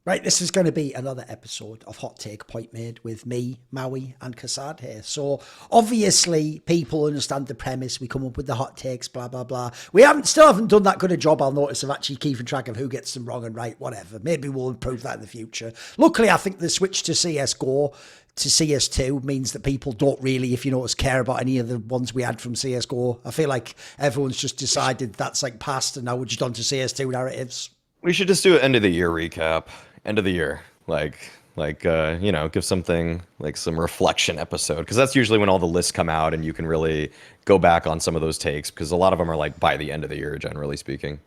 Right, this is going to be another episode of Hot Take Point Made with me, Maui, and Kassad here. So obviously, people understand the premise. We come up with the hot takes, blah blah blah. We still haven't done that good a job, I'll notice, of actually keeping track of who gets them wrong and right. Whatever. Maybe we'll improve that in the future. Luckily, I think the switch to CS:GO to CS2 means that people don't really, if you notice, care about any of the ones we had from CS:GO. I feel like everyone's just decided that's like past, and now we're just on to CS2 narratives. We should just do an end of the year recap. End of the year, give something like some reflection episode, because that's usually when all the lists come out and you can really go back on some of those takes, because a lot of them are like by the end of the year, generally speaking.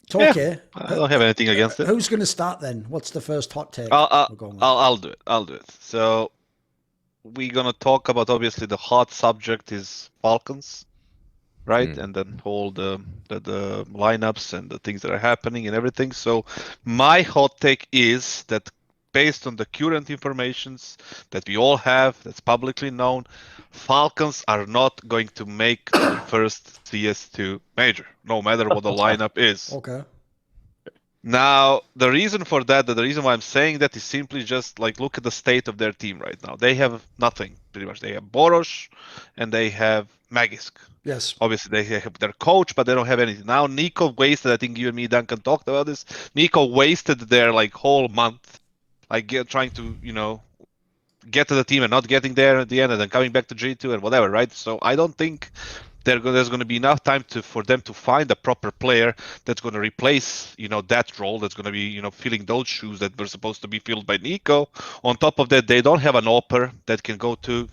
It's okay. Yeah, I don't have anything against it. Who's going to start then? What's the first hot take? I'll do it. I'll do it. So we're gonna talk about, obviously, the hot subject is Falcons, right? And then all the lineups and the things that are happening and everything. So my hot take is that based on the current informations that we all have, that's publicly known, Falcons are not going to make the first CS2 Major, no matter what the lineup is. Okay. Now, the reason for that, the reason why I'm saying that is simply just like, look at the state of their team right now. They have nothing, pretty much. They have Boros and they have Mauisnake. Yes. Obviously, they have their coach, but they don't have anything. Now, Nico wasted, I think you and me, Duncan, talked about this. Nico wasted their whole month, trying to, get to the team and not getting there at the end and then coming back to G2 and whatever, right? So I don't think there's going to be enough time for them to find a proper player that's going to replace, that role, that's going to be, filling those shoes that were supposed to be filled by Nico. On top of that, they don't have an AWPer that can go to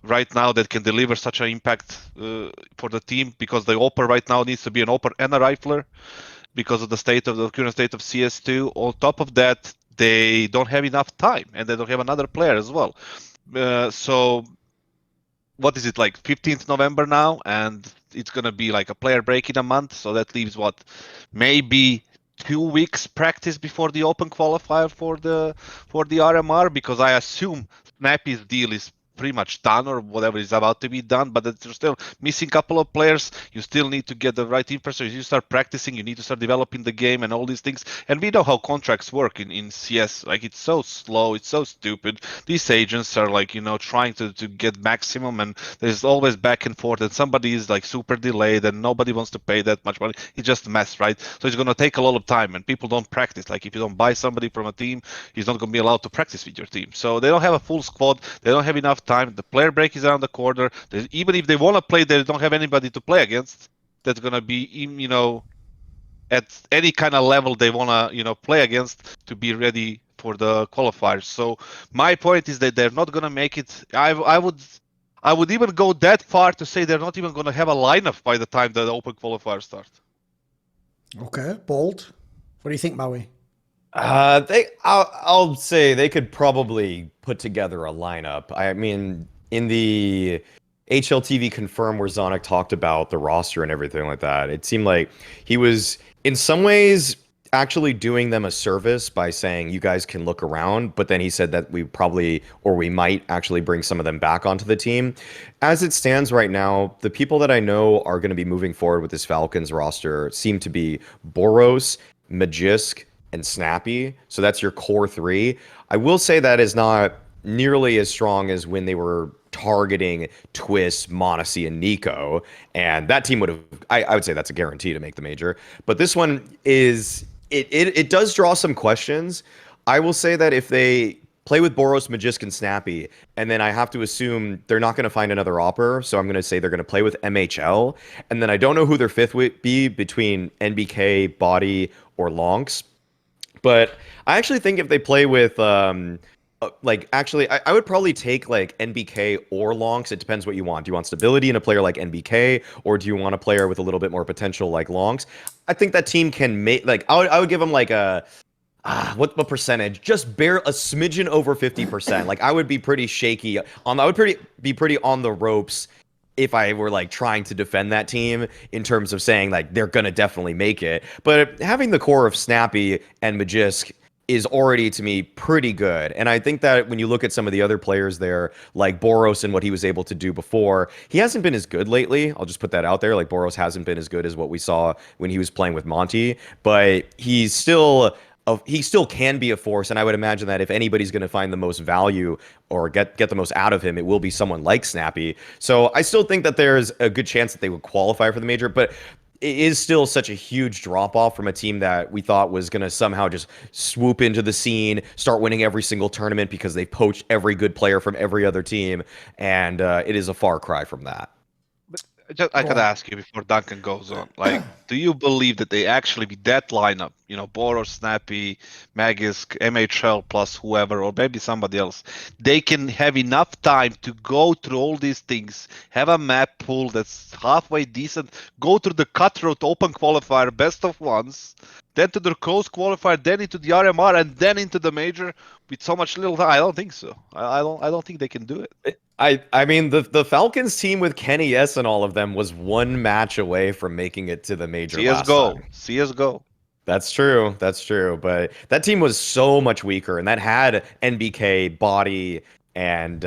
right now that can deliver such an impact for the team, because the AWPer right now needs to be an AWPer and a rifler because of the current state of CS2. On top of that, they don't have enough time, and they don't have another player as well. So what is it, 15th November now, and it's gonna be like a player break in a month, so that leaves maybe 2 weeks practice before the open qualifier for the RMR, because I assume Snappy's deal is pretty much done, or whatever is about to be done, but you're still missing a couple of players. You still need to get the right infrastructure. You start practicing, you need to start developing the game and all these things. And we know how contracts work in CS. It's so slow, it's so stupid. These agents are trying to get maximum, and there's always back and forth, and somebody is super delayed and nobody wants to pay that much money. It's just a mess, right? So it's going to take a lot of time, and people don't practice. If you don't buy somebody from a team, he's not going to be allowed to practice with your team. So they don't have a full squad, they don't have enough time. The player break is around the corner. Even if they want to play, they don't have anybody to play against that's going to be at any kind of level they want to play against to be ready for the qualifiers. So my point is that they're not going to make it. I would even go that far to say they're not even going to have a lineup by the time the open qualifiers start. Okay, bold. What do you think, Maui? I'll say they could probably put together a lineup. I mean, in the HLTV confirm where Zonic talked about the roster and everything like that, it seemed like he was in some ways actually doing them a service by saying you guys can look around, but then he said that we might actually bring some of them back onto the team. As it stands right now, the people that I know are going to be moving forward with this Falcons roster seem to be Boros, Mauisnake, and Snappy. So that's your core three. I will say that is not nearly as strong as when they were targeting Twist, m0NESY, and Nico. And that team would have, I would say that's a guarantee to make the major. But this one is, it does draw some questions. I will say that if they play with Boros, Mauisnake, and Snappy, and then I have to assume they're not going to find another AWPer, so I'm going to say they're going to play with MHL. And then I don't know who their fifth would be between NBK, Body, or Lonks. But I actually think if they play with, I would probably take NBK or Lonks. It depends what you want. Do you want stability in a player like NBK, or do you want a player with a little bit more potential like Lonks? I think that team can make, I would give them what percentage? Just a smidgen over 50%. I would be pretty shaky I would be pretty on the ropes if I were trying to defend that team in terms of saying they're gonna definitely make it. But having the core of Snappy and Mauisnake is already, to me, pretty good. And I think that when you look at some of the other players there, like Boros and what he was able to do before, he hasn't been as good lately. I'll just put that out there. Boros hasn't been as good as what we saw when he was playing with Monty, but he's still he still can be a force, and I would imagine that if anybody's going to find the most value or get the most out of him, it will be someone like Snappy. So I still think that there's a good chance that they would qualify for the major, but it is still such a huge drop off from a team that we thought was going to somehow just swoop into the scene, start winning every single tournament because they poached every good player from every other team, and it is a far cry from that. I could ask you before Duncan goes on. Like, do you believe that they actually be that lineup? You know, Boros, Snappy, Magisk, MHL plus whoever, or maybe somebody else. They can have enough time to go through all these things, have a map pool that's halfway decent, go through the cutthroat open qualifier, best of ones, then to the close qualifier, then into the RMR, and then into the major with so much little time. I don't think so. I don't think they can do it. I mean, the Falcons team with Kenny S and all of them was one match away from making it to the major. CSGO. That's true. That's true. But that team was so much weaker, and that had NBK, Body, and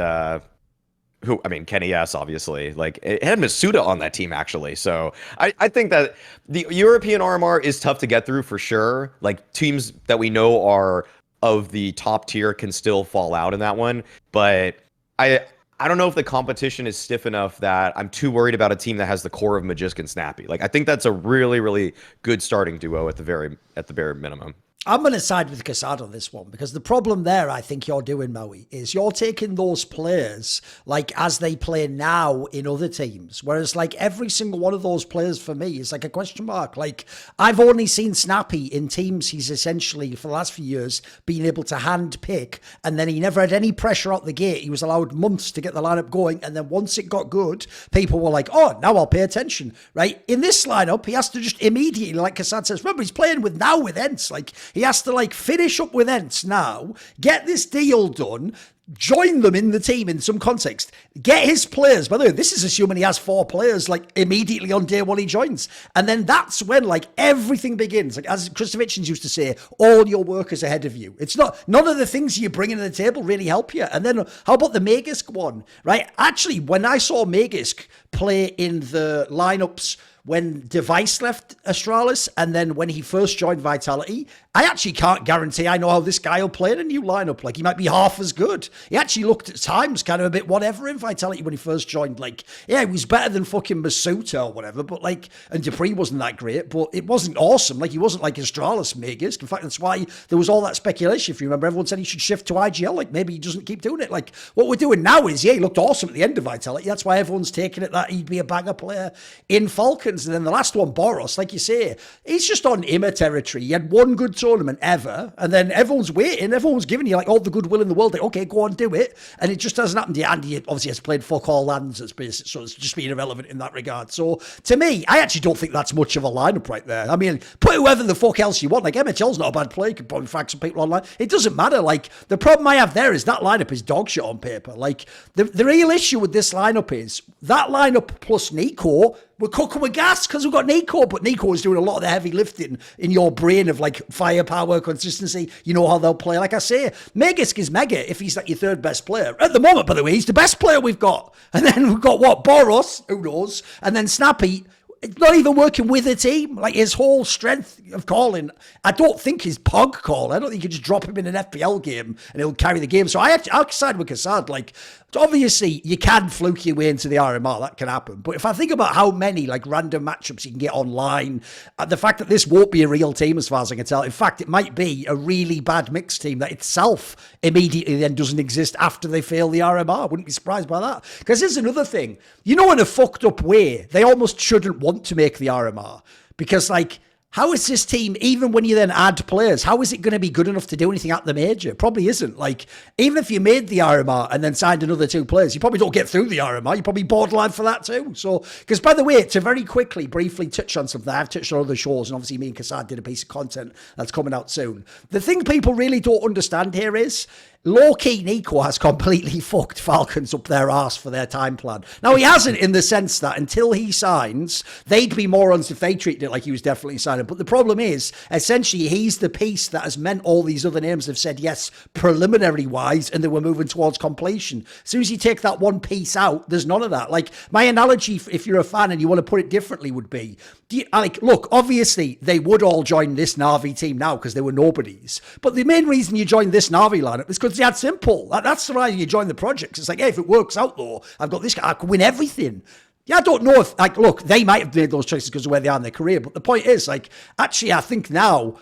Kenny S, obviously. Like, it had Masuda on that team, actually. So I think that the European RMR is tough to get through for sure. Like, teams that we know are of the top tier can still fall out in that one. But I don't know if the competition is stiff enough that I'm too worried about a team that has the core of Magisk and Snappy. Like, I think that's a really, really good starting duo at the bare minimum. I'm going to side with kassad on this one, because the problem there, I think you're doing, Maui, is you're taking those players like as they play now in other teams. Whereas like every single one of those players for me is like a question mark. Like, I've only seen Snappy in teams he's essentially for the last few years been able to hand pick, and then he never had any pressure out the gate. He was allowed months to get the lineup going, and then once it got good, people were like, oh, now I'll pay attention, right? In this lineup, he has to just immediately, like kassad says, remember, he's playing with Ents. Like, he has to like finish up with Ents now, get this deal done, join them in the team in some context, get his players. By the way, this is assuming he has 4 players like immediately on day one he joins. And then that's when like everything begins. Like, as Kristovićins used to say, all your work is ahead of you. It's not, none of the things you bring to the table really help you. And then how about the Magisk one, right? Actually, when I saw Magisk play in the lineups when Device left Astralis, and then when he first joined Vitality, I actually can't guarantee I know how this guy will play in a new lineup. Like, he might be half as good. He actually looked at times kind of a bit whatever in Vitality when he first joined. Like, yeah, he was better than fucking Masuta or whatever, but like, and Dupree wasn't that great, but it wasn't awesome. Like, he wasn't like Astralis Magisk. In fact, that's why there was all that speculation. If you remember, everyone said he should shift to IGL. Like, maybe he doesn't keep doing it. Like, what we're doing now is, yeah, he looked awesome at the end of Vitality. That's why everyone's taking it that he'd be a banger player in Falcons. And then the last one, Boros, like you say, he's just on Imma territory. He had one good tournament ever, and then everyone's waiting. Everyone's giving you like all the goodwill in the world. Like, okay, go on, do it. And it just hasn't happened yet. And he obviously has played fuck all lands, so it's just been irrelevant in that regard. So to me, I actually don't think that's much of a lineup right there. I mean, put whoever the fuck else you want. Like, MHL's not a bad player. You can probably find some people online. It doesn't matter. Like, the problem I have there is that lineup is dog shit on paper. Like, the real issue with this lineup is that lineup plus Nico, we're cooking with gas because we've got Nico, but Nico is doing a lot of the heavy lifting in your brain of like firepower, consistency. You know how they'll play. Like I say, Magisk is mega if he's like your third best player. At the moment, by the way, he's the best player we've got. And then we've got what? Boros, who knows? And then Snappy, it's not even working with a team. Like, his whole strength of calling, I don't think his pug call. I don't think you can just drop him in an FPL game and he'll carry the game. So I'll side with kassad. Like, obviously, you can fluke your way into the RMR. That can happen. But if I think about how many like random matchups you can get online, the fact that this won't be a real team as far as I can tell. In fact, it might be a really bad mixed team that itself immediately then doesn't exist after they fail the RMR. Wouldn't be surprised by that. Because here's another thing. You know, in a fucked up way, they almost shouldn't want to make the RMR. Because, like, how is this team, even when you then add players, how is it going to be good enough to do anything at the major? Probably isn't. Like, even if you made the RMR and then signed another 2 players, you probably don't get through the RMR. You're probably borderline for that too. So, because by the way, to very quickly, briefly touch on something, I've touched on other shows, and obviously me and kassad did a piece of content that's coming out soon. The thing people really don't understand here is, low-key Nico has completely fucked Falcons up their arse for their time plan. Now, he hasn't in the sense that until he signs, they'd be morons if they treated it like he was definitely signing. lineup. But the problem is, essentially, he's the piece that has meant all these other names have said yes, preliminary-wise, and they were moving towards completion. As soon as you take that one piece out, there's none of that. Like, my analogy, if you're a fan and you want to put it differently, would be, look, obviously, they would all join this NAVI team now because they were nobodies. But the main reason you joined this NAVI lineup is because it's simple. That's the reason you join the project. It's like, hey, if it works out, though, I've got this guy, I can win everything. Yeah, I don't know if, look, they might have made those choices because of where they are in their career, but the point is, actually, I think now,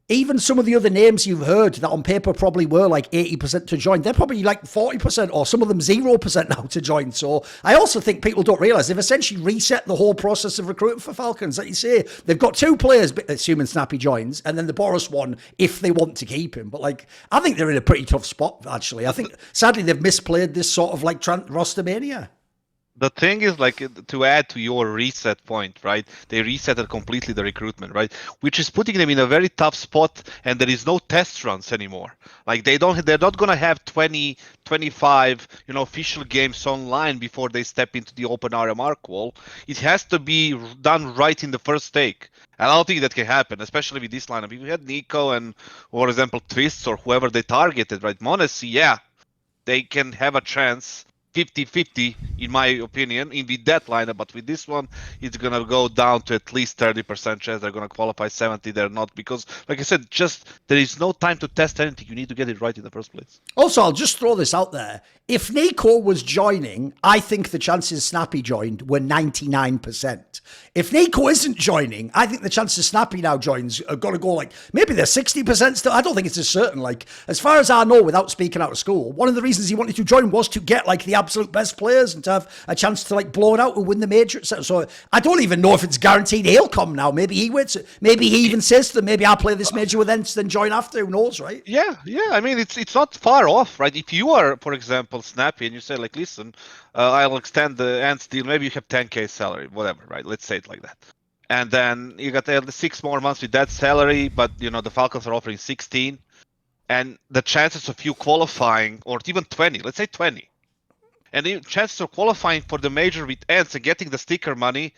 even some of the other names you've heard that on paper probably were 80% to join, they're probably 40% or some of them 0% now to join. So I also think people don't realise they've essentially reset the whole process of recruiting for Falcons. Like you say, they've got 2 players, assuming Snappy joins, and then the Boris one if they want to keep him. But I think they're in a pretty tough spot, actually. I think, sadly, they've misplayed this sort of roster mania. The thing is, to add to your reset point, right? They resetted completely the recruitment, right? Which is putting them in a very tough spot, and there is no test runs anymore. They're not gonna have 20, 25, official games online before they step into the open RMR wall. It has to be done right in the first take. And I don't think that can happen, especially with this lineup. If you had Nico and, for example, Twists or whoever they targeted, right? Monesi, yeah, they can have a chance. 50-50 in my opinion with that lineup, but with this one it's gonna go down to at least 30% chance they're gonna qualify. 70 they're not, because like I said, just there is no time to test anything. You need to get it right in the first place. Also, I'll just throw this out there. If Nico was joining, I think the chances Snappy joined were 99%. If Nico isn't joining, I think the chances Snappy now joins are going to go maybe they're 60% still. I don't think it's as certain. As far as I know, without speaking out of school, one of the reasons he wanted to join was to get the absolute best players and to have a chance to blow it out and win the major. So I don't even know if it's guaranteed he'll come now. Maybe he waits. Maybe he even says to them, maybe I'll play this major with them, then join after. Who knows, right? Yeah. I mean, it's not far off, right? If you are, for example, Snappy and you say listen, I'll extend the Ants deal. Maybe you have 10K salary, whatever, right? Let's say it like that. And then you got 6 more months with that salary, but the Falcons are offering 16, and the chances of you qualifying, or even 20, let's say 20, and the chances of qualifying for the major with Ants and getting the sticker money,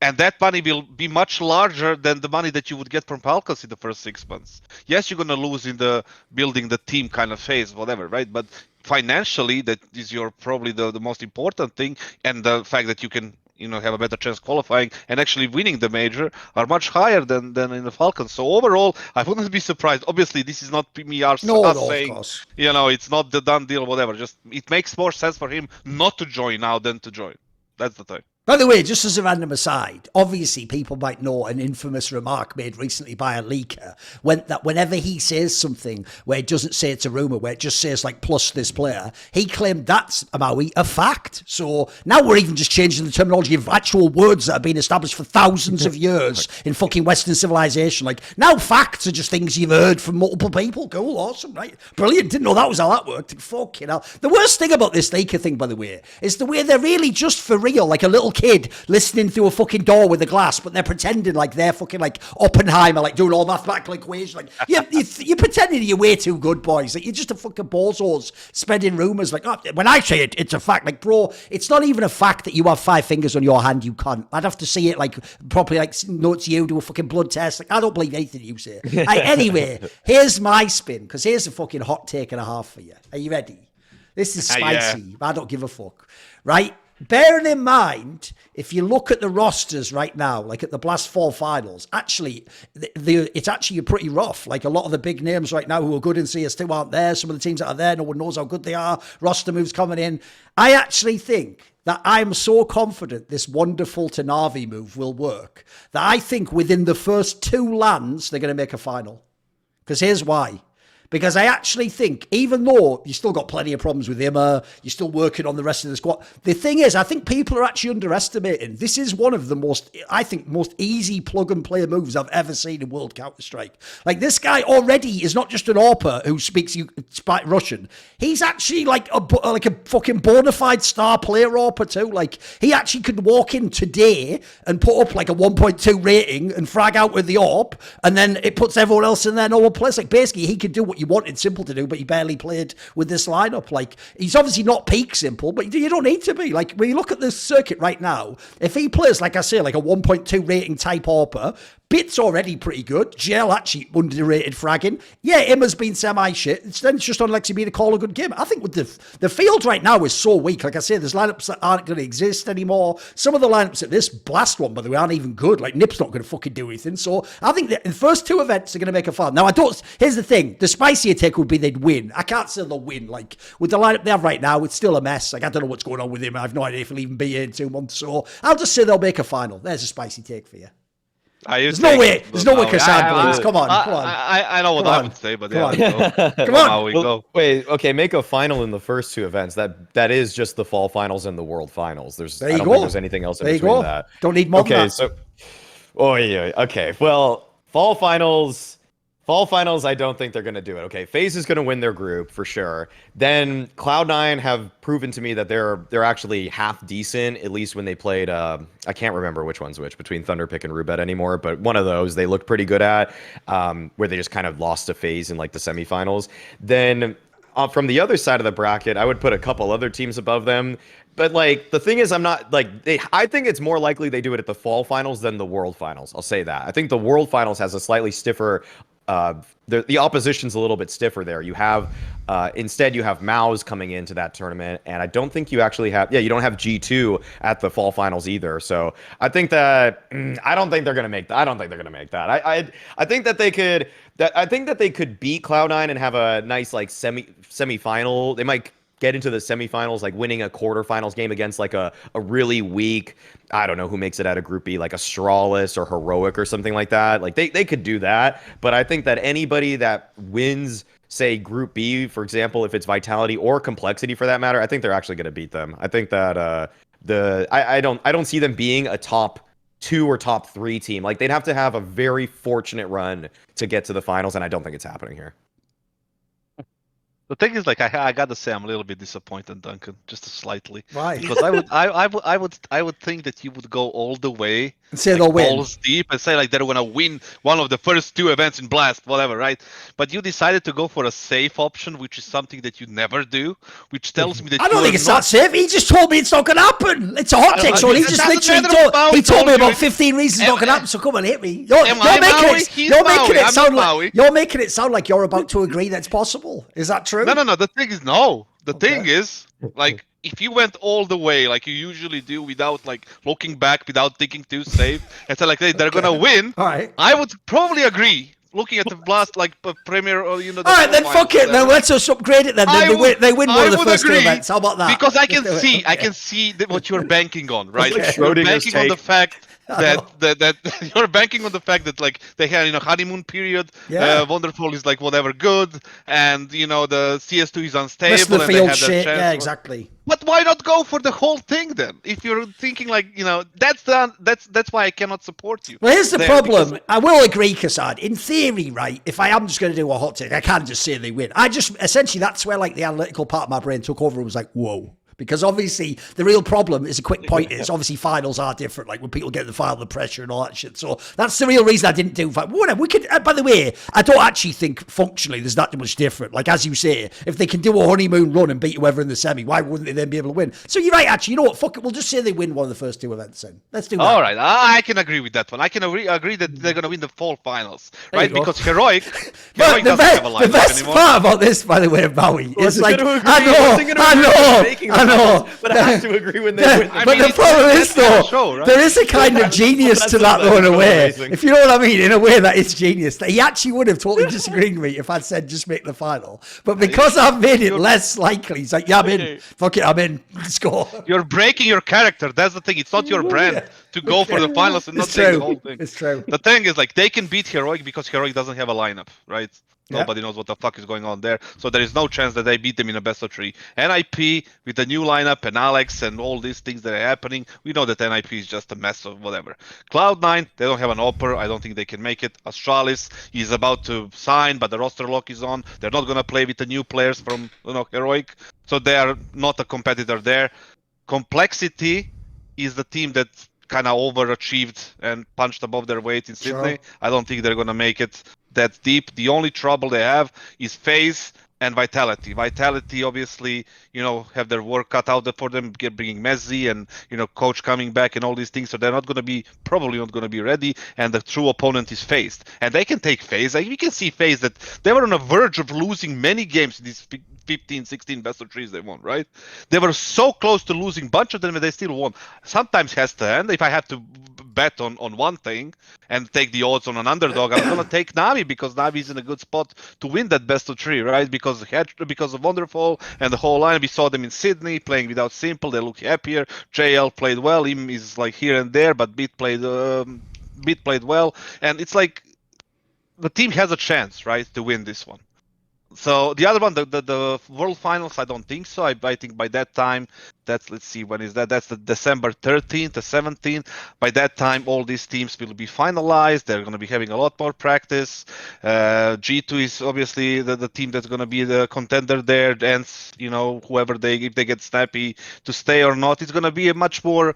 and that money will be much larger than the money that you would get from Falcons in the first 6 months. Yes, you're going to lose in the building the team kind of phase, whatever, right? But financially, that is probably the most important thing, and the fact that you can have a better chance qualifying and actually winning the major are much higher than in the Falcons. So overall, I wouldn't be surprised. Obviously, this is not me us saying, it's not the done deal, whatever. Just it makes more sense for him not to join now than to join. That's the thing. By the way, just as a random aside, obviously people might know an infamous remark made recently by a leaker that whenever he says something where it doesn't say it's a rumour, where it just says plus this player, he claimed that's, Maui, a fact. So now we're even just changing the terminology of actual words that have been established for thousands of years in fucking Western civilization. Now facts are just things you've heard from multiple people. Cool, awesome, right? Brilliant. Didn't know that was how that worked. Fucking hell. The worst thing about this leaker thing, by the way, is the way they're really just for real, like a little kid listening through a fucking door with a glass, but they're pretending they're fucking Oppenheimer, doing all mathematical equations. You're pretending you're way too good, boys. You're just a fucking bozos spreading rumours. When I say it, it's a fact. Bro, it's not even a fact that you have 5 fingers on your hand, you cunt. I'd have to see it properly, notes you do a fucking blood test. I don't believe anything you say. Anyway, here's my spin, because here's a fucking hot take and a half for you. Are you ready? This is spicy. I don't give a fuck. Right? Bearing in mind, if you look at the rosters right now, at the Blast 4 finals, actually, it's actually pretty rough. A lot of the big names right now who are good in CS2 aren't there. Some of the teams that are there, no one knows how good they are. Roster moves coming in. I actually think that I'm so confident this wonderful to NAVI move will work that I think within the first 2 lands, they're going to make a final. Because here's why. Because I actually think, even though you still got plenty of problems with Immer, you're still working on the rest of the squad. The thing is, I think people are actually underestimating. This is one of the most easy plug-and-play moves I've ever seen in World Counter-Strike. This guy already is not just an AWPer who speaks Russian. He's actually a fucking bona fide star player AWPer too. He actually could walk in today and put up a 1.2 rating and frag out with the AWP, and then it puts everyone else in their normal place. Basically, he could do what you wanted Simple to do, but he barely played with this lineup. He's obviously not peak Simple, but you don't need to be. When you look at this circuit right now, if he plays, like I say, a 1.2 rating type AWPer, Bit's already pretty good. Gel actually underrated fragging. Yeah, Imma's been semi-shit. Then it's just on Lexi being to call a good game. I think with the field right now is so weak. Like I say, there's lineups that aren't going to exist anymore. Some of the lineups at this blast one, by the way, aren't even good. Like Nip's not going to fucking do anything. So I think that the first 2 events are going to make a final. Now, here's the thing. The spicier take would be they'd win. I can't say they'll win. Like with the lineup they have right now, it's still a mess. Like I don't know what's going on with him. I have no idea if he'll even be here in 2 months. So I'll just say they'll make a final. There's a spicy take for you. There's no way kassad believes. Come on. I know what I would say, but Come on. Well, wait, okay, make a final in the first 2 events. That is just the fall finals and the world finals. I don't think there's anything else in between that. Don't need more than that. So, okay. Well, fall finals, I don't think they're going to do it. Okay, FaZe is going to win their group for sure. Then Cloud9 have proven to me that they're actually half decent, at least when they played. I can't remember which one's which between Thunderpick and Rubet anymore, but one of those they looked pretty good at, where they just kind of lost to FaZe in like the semifinals. Then from the other side of the bracket, I would put a couple other teams above them. But like the thing is, I'm not like I think it's more likely they do it at the fall finals than the world finals. I'll say that. I think the world finals has a slightly stiffer. The opposition's a little bit stiffer there. You have instead you have Maus coming into that tournament, and I don't think you actually have. Yeah, you don't have G2 at the fall finals either. So I think that I don't think they're gonna make that. I don't think they're gonna make that. I think that they could. I think that they could beat Cloud9 and have a nice like semi-final. They might get into the semifinals, like winning a quarterfinals game against like a really weak, I don't know who makes it out of Group B, like Astralis or Heroic or something like that. Like they could do that. But I think that anybody that wins, say Group B, for example, if it's Vitality or Complexity for that matter, I think they're actually going to beat them. I think that I don't see them being a top 2 or top 3 team. Like they'd have to have a very fortunate run to get to the finals, and I don't think it's happening here. The thing is, like, I gotta say, I'm a little bit disappointed, Duncan, just slightly. Why? Because I would think that you would go all the way, and say like, they'll win, balls deep, and say like they're gonna win one of the first 2 events in Blast, whatever, right? But you decided to go for a safe option, which is something that you never do, which tells me that I don't think it's that safe. He just told me it's not gonna happen. It's a hot take, so he just literally told me about 15 reasons it's not gonna happen. So come on, hit me. You're making it sound like you're about to agree that it's possible. Is that true? No. The thing is, no. The thing is, like, if you went all the way, like you usually do, without like looking back, without thinking too safe, and say like, hey, they're gonna win. All right. I would probably agree. Looking at the Blast like Premier, or all right, then fuck it. Then let's just upgrade it. Then they win one of the first 2 events. How about that? Because I can see what you're banking on, right? You're banking on the fact that you're banking on the fact that like they had honeymoon period. Wonderful is like whatever good, and the CS2 is unstable and they had that chance. Yeah, exactly. But why not go for the whole thing then? If you're thinking like that's why I cannot support you. Well, here's the problem. I will agree, kassad. In theory, right? If I am just going to do a hot take, I can't just say they win. Essentially that's where like the analytical part of my brain took over and was like, whoa. Because obviously the real problem is a quick point is obviously finals are different, like when people get in the final, the pressure and all that shit. So that's the real reason I didn't do whatever. We could, by the way, I don't actually think functionally there's that much different. Like as you say, if they can do a honeymoon run and beat whoever in the semi, why wouldn't they then be able to win? So you're right, actually. You know what? Fuck it. We'll just say they win one of the first 2 events then. Let's do that. All right. I can agree with that one. I can agree that they're going to win the fall finals, right? Because Heroic doesn't have a lineup the best anymore. part about this, by the way, Maui, is like, I know. But I have to agree when they win. But the problem is, though, there is a kind of genius to that, though, in a way. If you know what I mean, in a way that is genius. He actually would have totally disagreed with me if I'd said just make the final. But because I've made it less likely, he's like, yeah, I'm in. Fuck it, I'm in. Let's go. You're breaking your character. That's the thing. It's not your brand to go for the finals and not take the whole thing. It's true. The thing is, like, they can beat Heroic because Heroic doesn't have a lineup, right? Nobody knows what the fuck is going on there. So there is no chance that they beat them in a best of 3. NIP with the new lineup and Alex and all these things that are happening, we know that NIP is just a mess of whatever. Cloud9, they don't have an offer. I don't think they can make it. Astralis is about to sign, but the roster lock is on. They're not going to play with the new players from Heroic. So they are not a competitor there. Complexity is the team that kind of overachieved and punched above their weight in Sydney. I don't think they're going to make it that deep. The only trouble they have is FaZe. and Vitality. Vitality, obviously, have their work cut out for them, bringing Messi and, coach coming back and all these things. So they're probably not going to be ready. And the true opponent is FaZe. And they can take FaZe. Like, we can see FaZe that they were on the verge of losing many games in these 15, 16 best of threes they won, right? They were so close to losing a bunch of them and they still won. Sometimes has to end. If I have to bet on one thing and take the odds on an underdog, I'm going to take NAVI because NAVI is in a good spot to win that best of three, right? Because of Wonderful and the whole line. We saw them in Sydney playing without Simple. They look happier. JL played well. Im is like here and there, but Bit played well. And it's like the team has a chance, right, to win this one. So the other one, the World Finals, I don't think so. I think by that time, let's see, when is that? That's the December 13th, the 17th. By that time, all these teams will be finalized. They're going to be having a lot more practice. G2 is obviously the team that's going to be the contender there. And, whoever if they get snappy to stay or not, it's going to be a much more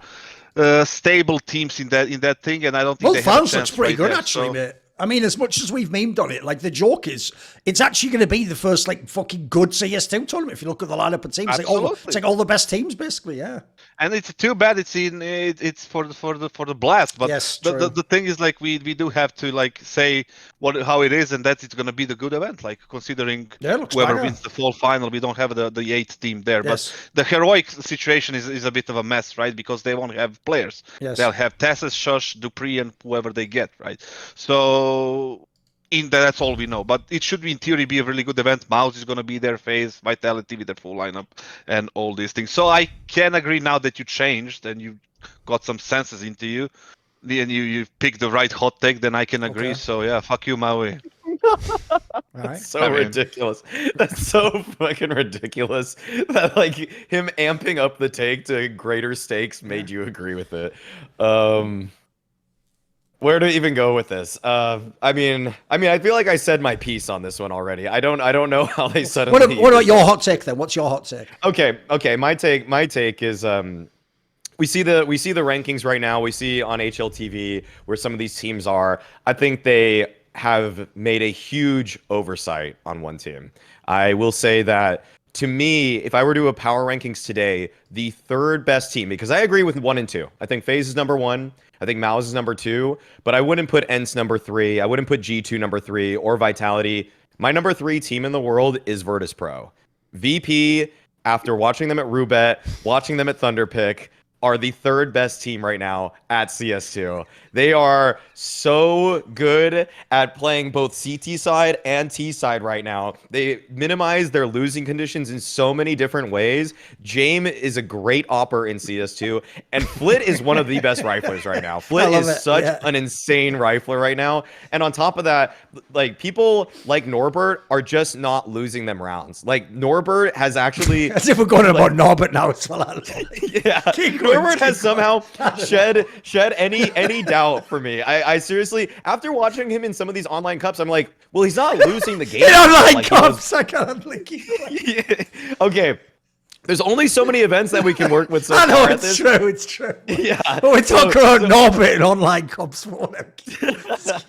stable teams in that thing. And I don't think they have a chance. Looks pretty good, actually, mate. I mean, as much as we've memed on it, like the joke is, it's actually going to be the first like fucking good CS2 tournament. If you look at the lineup of teams, it's like all the best teams, basically. Yeah. And it's too bad it's for the blast. But yes, the thing is, like, we do have to like say how it is, and that it's going to be the good event. Like, considering whoever wins the fall final, we don't have the 8th team there. Yes. But the heroic situation is a bit of a mess, right? Because they won't have players. Yes. They'll have Tessus, Shush, Dupree, and whoever they get, right? So that's all we know, but it should in theory be a really good event. Maus is going to be there, FaZe, Vitality with their full lineup and all these things. So I can agree now that you changed and you got some senses into you and you picked the right hot take, then I can agree. Okay. So yeah, fuck you, Maui. That's so ridiculous. That's so fucking ridiculous that like him amping up the take to greater stakes made you agree with it. Where to even go with this? I mean, I feel like I said my piece on this one already. I don't know how they suddenly. What about your hot take then? What's your hot take? Okay. My take is we see the rankings right now. We see on HLTV where some of these teams are. I think they have made a huge oversight on one team. I will say that. To me, if I were to do a power rankings today, the third best team, because I agree with 1 and 2. I think FaZe is number 1. I think Maus is number 2. But I wouldn't put ENCE number 3. I wouldn't put G2 number 3 or Vitality. My number 3 team in the world is Virtus.pro. VP, after watching them at Rubet, watching them at Thunderpick, are the third best team right now at CS2. They are so good at playing both CT side and T side right now. They minimize their losing conditions in so many different ways. Jame is a great opper in CS2, and Flit is one of the best riflers right now. Flit is such an insane rifler right now. And on top of that, like, people like Norbert are just not losing them rounds. Like, Norbert has actually... As if we're going about Norbert now as well. Yeah. Norbert has somehow shed any doubt for me. I seriously, after watching him in some of these online cups, I'm like, well, he's not losing the game. In online cups, I can't believe yeah. Okay. There's only so many events that we can work with. So I know, it's true. Yeah. But we're talking about Norbert in online cups for them.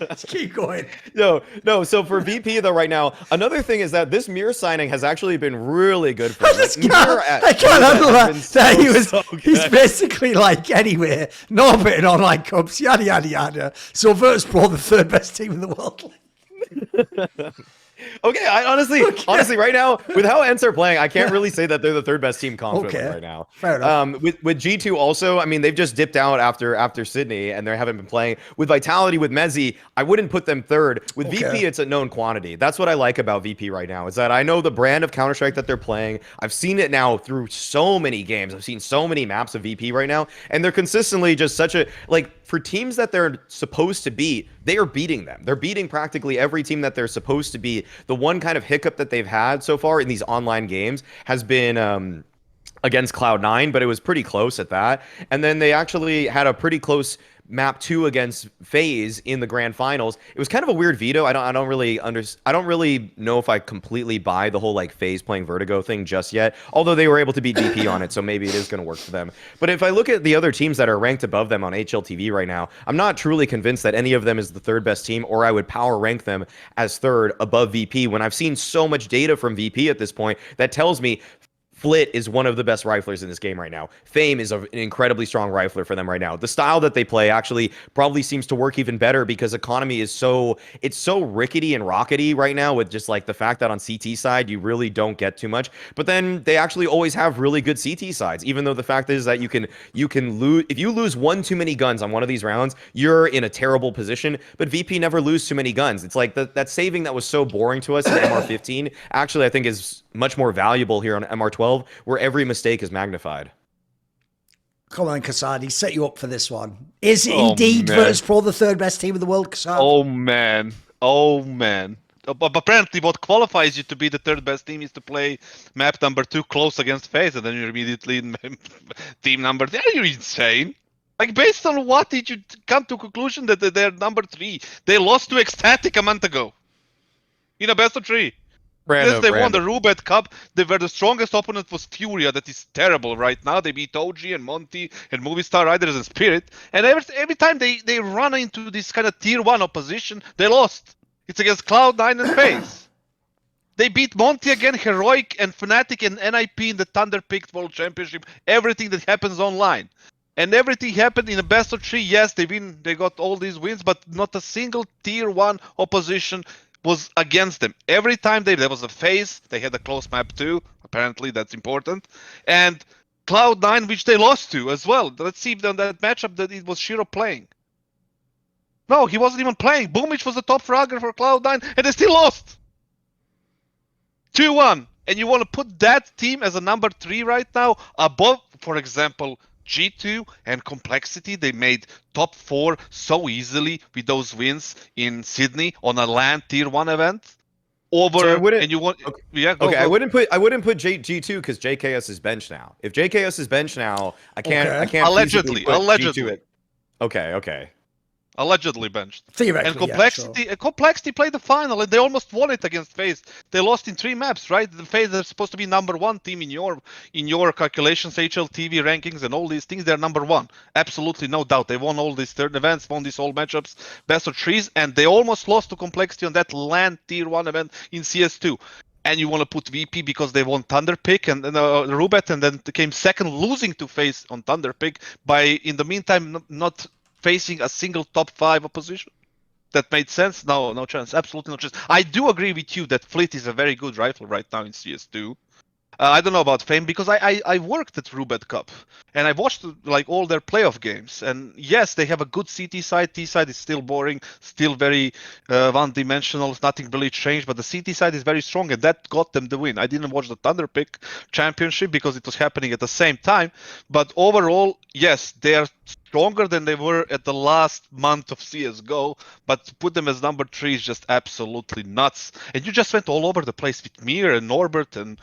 Let's keep going. No. So for VP, though, right now, another thing is that this Mir signing has actually been really good for him. I can't handle that. He's basically like, anyway, Norbert in online cups, yada, yada, yada. So Virtus.pro, the third best team in the world. Okay, I honestly, right now, with how ENCE are playing, I can't really say that they're the third best team confidently right now. Fair enough. With G2 also, I mean, they've just dipped out after Sydney, and they haven't been playing. With Vitality, with Messi, I wouldn't put them third. With VP, it's a known quantity. That's what I like about VP right now, is that I know the brand of Counter-Strike that they're playing. I've seen it now through so many games. I've seen so many maps of VP right now, and they're consistently just such a, like, for teams that they're supposed to beat, they are beating them. They're beating practically every team that they're supposed to beat. The one kind of hiccup that they've had so far in these online games has been against Cloud9, but it was pretty close at that. And then they actually had a pretty close map 2 against FaZe in the grand finals. It was kind of a weird veto. I don't really know if I completely buy the whole like FaZe playing Vertigo thing just yet. Although they were able to beat VP on it, so maybe it is going to work for them. But if I look at the other teams that are ranked above them on HLTV right now, I'm not truly convinced that any of them is the third best team, or I would power rank them as third above VP when I've seen so much data from VP at this point that tells me Flit is one of the best riflers in this game right now. Fame is an incredibly strong rifler for them right now. The style that they play actually probably seems to work even better because economy is so rickety and rockety right now with just like the fact that on CT side you really don't get too much. But then they actually always have really good CT sides, even though the fact is that you can lose if you lose one too many guns on one of these rounds, you're in a terrible position. But VP never lose too many guns. It's like that saving that was so boring to us in MR15 actually I think is much more valuable here on MR12, where every mistake is magnified. Come on, kassad, he set you up for this one. Is it indeed Virtus.pro the third best team in the world, kassad? Oh man. But apparently what qualifies you to be the third best team is to play map number 2 close against FaZe, and then you're immediately in team number 3. Are you insane? Like, based on what did you come to conclusion that they're number 3? They lost to Ecstatic a month ago in a best of 3. Yes, they won the Rubet Cup. They were the strongest opponent was Furia, that is terrible right now. They beat OG and Monty and Movistar Riders and Spirit. And every time they run into this kind of tier 1 opposition, they lost. It's against Cloud9 and FaZe. They beat Monty again, Heroic and Fnatic and NIP in the Thunder Picked World Championship. Everything that happens online. And everything happened in a best of 3. Yes, they got all these wins, but not a single tier 1 opposition was against them. Every time there was a FaZe, they had a close map too. Apparently, that's important. And Cloud9, which they lost to as well. Let's see if on that matchup that it was Shiro playing. No, he wasn't even playing. Boomich was the top fragger for Cloud9, and they still lost. 2-1. And you want to put that team as a number 3 right now above, for example, G2 and Complexity. They made top 4 so easily with those wins in Sydney on a LAN tier 1 event. And you want I wouldn't put G2 because JKS is benched now. If JKS is benched now, I can't allegedly. Okay. Allegedly benched. Theoretically, and Complexity played the final, and they almost won it against FaZe. They lost in 3 maps, right? The FaZe is supposed to be number 1 team in your calculations, HLTV rankings, and all these things. They're number 1, absolutely no doubt. They won all these third events, won these all matchups, best of 3s, and they almost lost to Complexity on that LAN tier 1 event in CS2. And you want to put VP because they won Thunder Pick and Rubet, and then came second, losing to FaZe on Thunder Pick by, in the meantime, not facing a single top 5 opposition. That made sense? No chance. Absolutely no chance. I do agree with you that Flit is a very good rifle right now in CS2. I don't know about Fame because I worked at Rubet Cup and I watched like all their playoff games. And yes, they have a good CT side. T side is still boring, still very one-dimensional. Nothing really changed, but the CT side is very strong, and that got them the win. I didn't watch the Thunder Pick Championship because it was happening at the same time. But overall, yes, they are stronger than they were at the last month of CSGO, but to put them as number 3 is just absolutely nuts. And you just went all over the place with Mir and Norbert and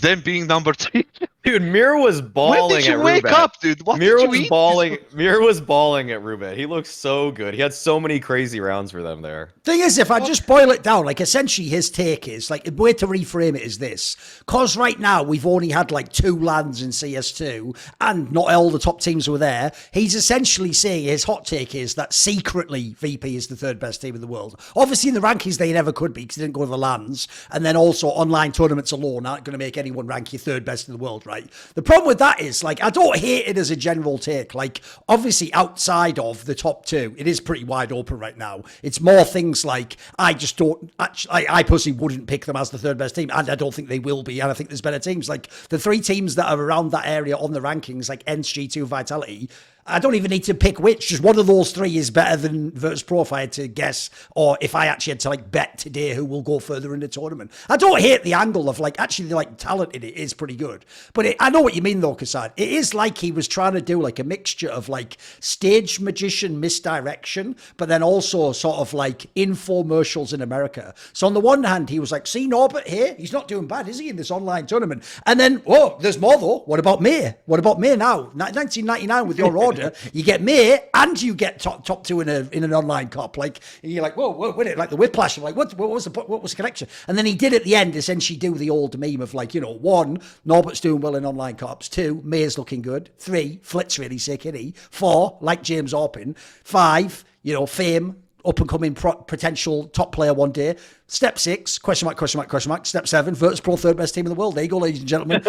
them being number 3. Dude, Mir was balling at Rubet. When did you wake up, dude? What Mir did you was eat? balling. Mir was balling at Rubet. He looked so good. He had so many crazy rounds for them there. Thing is, if I just boil it down, like essentially his take is, like, the way to reframe it is this. Because right now we've only had like 2 lands in CS2 and not all the top teams were there, he's essentially saying his hot take is that secretly VP is the third best team in the world. Obviously in the rankings they never could be because they didn't go to the lands, and then also online tournaments alone aren't going to make anyone rank you third best in the world, right? The problem with that is, like, I don't hate it as a general take. Like, obviously outside of the top 2 it is pretty wide open right now. It's more things like I just don't actually, I personally wouldn't pick them as the third best team, and I don't think they will be, and I think there's better teams. Like the 3 teams that are around that area on the rankings, like ENCE, G2, Vitality, I don't even need to pick which. Just one of those 3 is better than Virtus.pro if I had to guess, or if I actually had to like bet today who will go further in the tournament. I don't hate the angle of like actually the like talent in it is pretty good, but I know what you mean though, kassad. It is like he was trying to do like a mixture of like stage magician misdirection, but then also sort of like infomercials in America. So on the one hand, he was like, "See Norbert here? He's not doing bad, is he, in this online tournament?" And then, "Whoa, there's more though. What about me? What about me now? 1999 with your order." order. You get May and you get top two in an online cop. Like, and you're like, whoa, wait, like the whiplash. I'm like, what was the connection? And then he did at the end essentially do the old meme of like, 1, Norbert's doing well in online cops. 2, May's looking good. 3, Flit's really sick, isn't he? 4, like James Orpin. 5, Fame, up and coming potential top player one day. Step 6, question mark. Step 7, Virtus.pro, third best team in the world. There you go, ladies and gentlemen.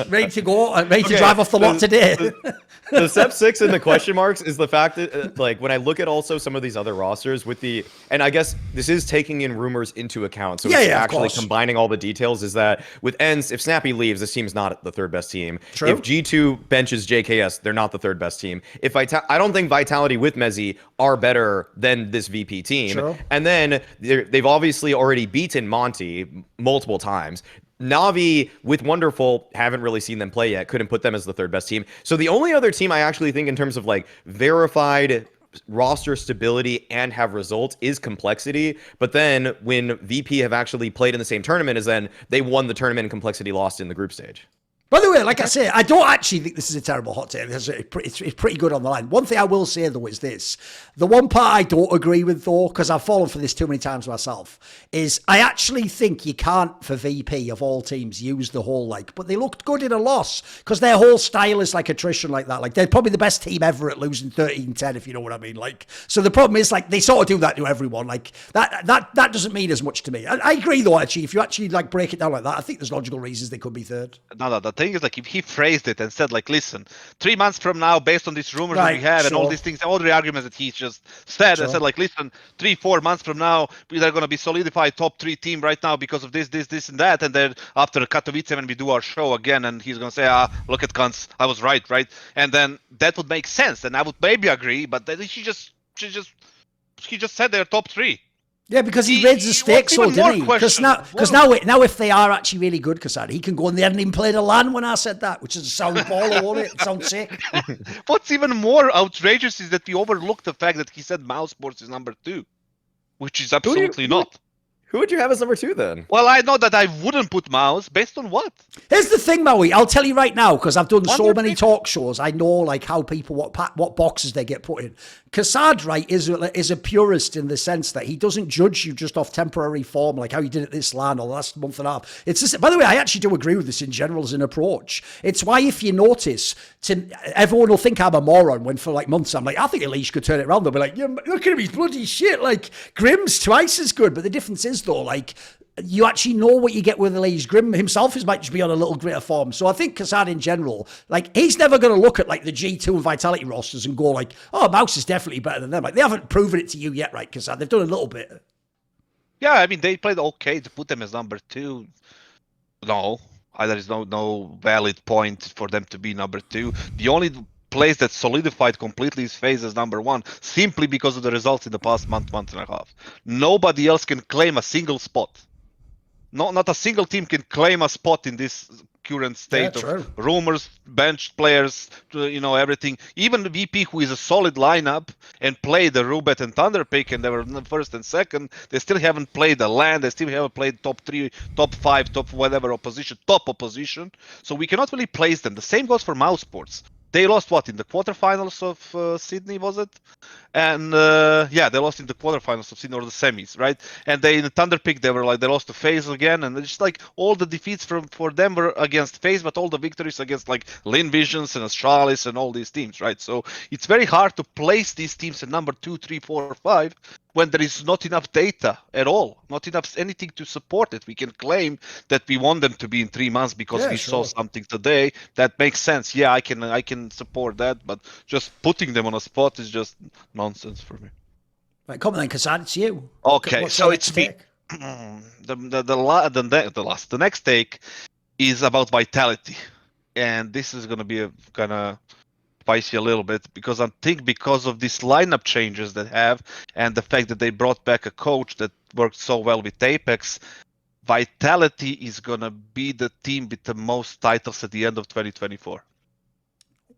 Ready to go, ready to drive off the lot today. The step 6 in the question marks is the fact that, like, when I look at also some of these other rosters and I guess this is taking in rumors into account, so it's actually combining all the details, is that with ENCE, if Snappy leaves, this team's not the third best team. True. If G2 benches JKS, they're not the third best team. If I don't think Vitality with Mezzi are better than this VP team. True. And then they've obviously already beaten Monty multiple times. Navi with Wonderful, haven't really seen them play yet. Couldn't put them as the third best team. So the only other team I actually think in terms of like verified roster stability and have results is Complexity. But then when VP have actually played in the same tournament as then they won the tournament and Complexity lost in the group stage. By the way, like I say, I don't actually think this is a terrible hot take. It's pretty good on the line. One thing I will say, though, is this. The one part I don't agree with, though, because I've fallen for this too many times myself, is I actually think you can't, for VP of all teams, use the whole, like, but they looked good in a loss, because their whole style is like attrition like that. Like, they're probably the best team ever at losing 13-10, if you know what I mean. Like, so the problem is, like, they sort of do that to everyone. Like, that doesn't mean as much to me. I agree, though, actually. If you actually, like, break it down like that, I think there's logical reasons they could be third. No, the thing is, like, if he phrased it and said, like, listen, 3 months from now, based on these rumors that we have and all these things, all the arguments that he just said, and said, like, listen, 3-4 months from now, they're going to be solidified top 3 team right now because of this, and that. And then after Katowice, when we do our show again, and he's going to say, look at Guns, I was right? And then that would make sense. And I would maybe agree, but then he just said they're top 3. Yeah, because he raised the stakes, so didn't he? Because now if they are actually really good, kassad, he can go and they hadn't even played a LAN when I said that, which is a sound baller, won't it? It sounds sick. What's even more outrageous is that we overlooked the fact that he said Mausports is number 2, which is absolutely not. Who would you have as number 2 then? Well, I know that I wouldn't put Maus based on what? Here's the thing, Maui. I'll tell you right now, because I've done so many talk shows. I know like how people, what boxes they get put in. Kassad, right, is a purist in the sense that he doesn't judge you just off temporary form, like how you did at this LAN or the last month and a half. It's just, by the way, I actually do agree with this in general as an approach. It's why if you notice, everyone will think I'm a moron when for like months I'm like, I think Elish could turn it around. They'll be like, yeah, look at him, he's bloody shit. Like Grimm's twice as good. But the difference is though, like, you actually know what you get with Elise. Grimm himself might just be on a little greater form. So I think Kassad in general, like, he's never going to look at like the G2 and Vitality rosters and go like, oh, Maus is definitely better than them. Like, they haven't proven it to you yet, right, Kassad? They've done a little bit. Yeah, I mean, they played okay to put them as number 2. No, there is no valid point for them to be number 2. The only place that solidified completely his phase as number 1 simply because of the results in the past month and a half. Nobody else can claim a single spot. Not a single team can claim a spot in this current state of rumors, bench players, everything. Even the VP, who is a solid lineup and played the Rubet and Thunder pick, and they were first and second, they still haven't played the LAN. They still haven't played top 3, top 5, top whatever opposition, top opposition. So we cannot really place them. The same goes for Mausports. They lost in the quarterfinals of Sydney, was it? And they lost in the quarterfinals of Sydney or the semis, right? And in the Thunder pick, they lost to FaZe again, and it's just like all the defeats for them were against FaZe, but all the victories against like Lin Visions and Astralis and all these teams, right? So it's very hard to place these teams at number 2, 3, 4, 5 when there is not enough data at all, not enough anything to support it. We can claim that we want them to be in 3 months because we saw something today that makes sense. Yeah, I can support that, but just putting them on a spot is just nonsense for me. Right, come on then, Kassad, it's you. Okay, so it's me. The next take is about Vitality, and this is going to be a kind of spicy a little bit because I think because of these lineup changes that have and the fact that they brought back a coach that worked so well with Apex, Vitality is going to be the team with the most titles at the end of 2024.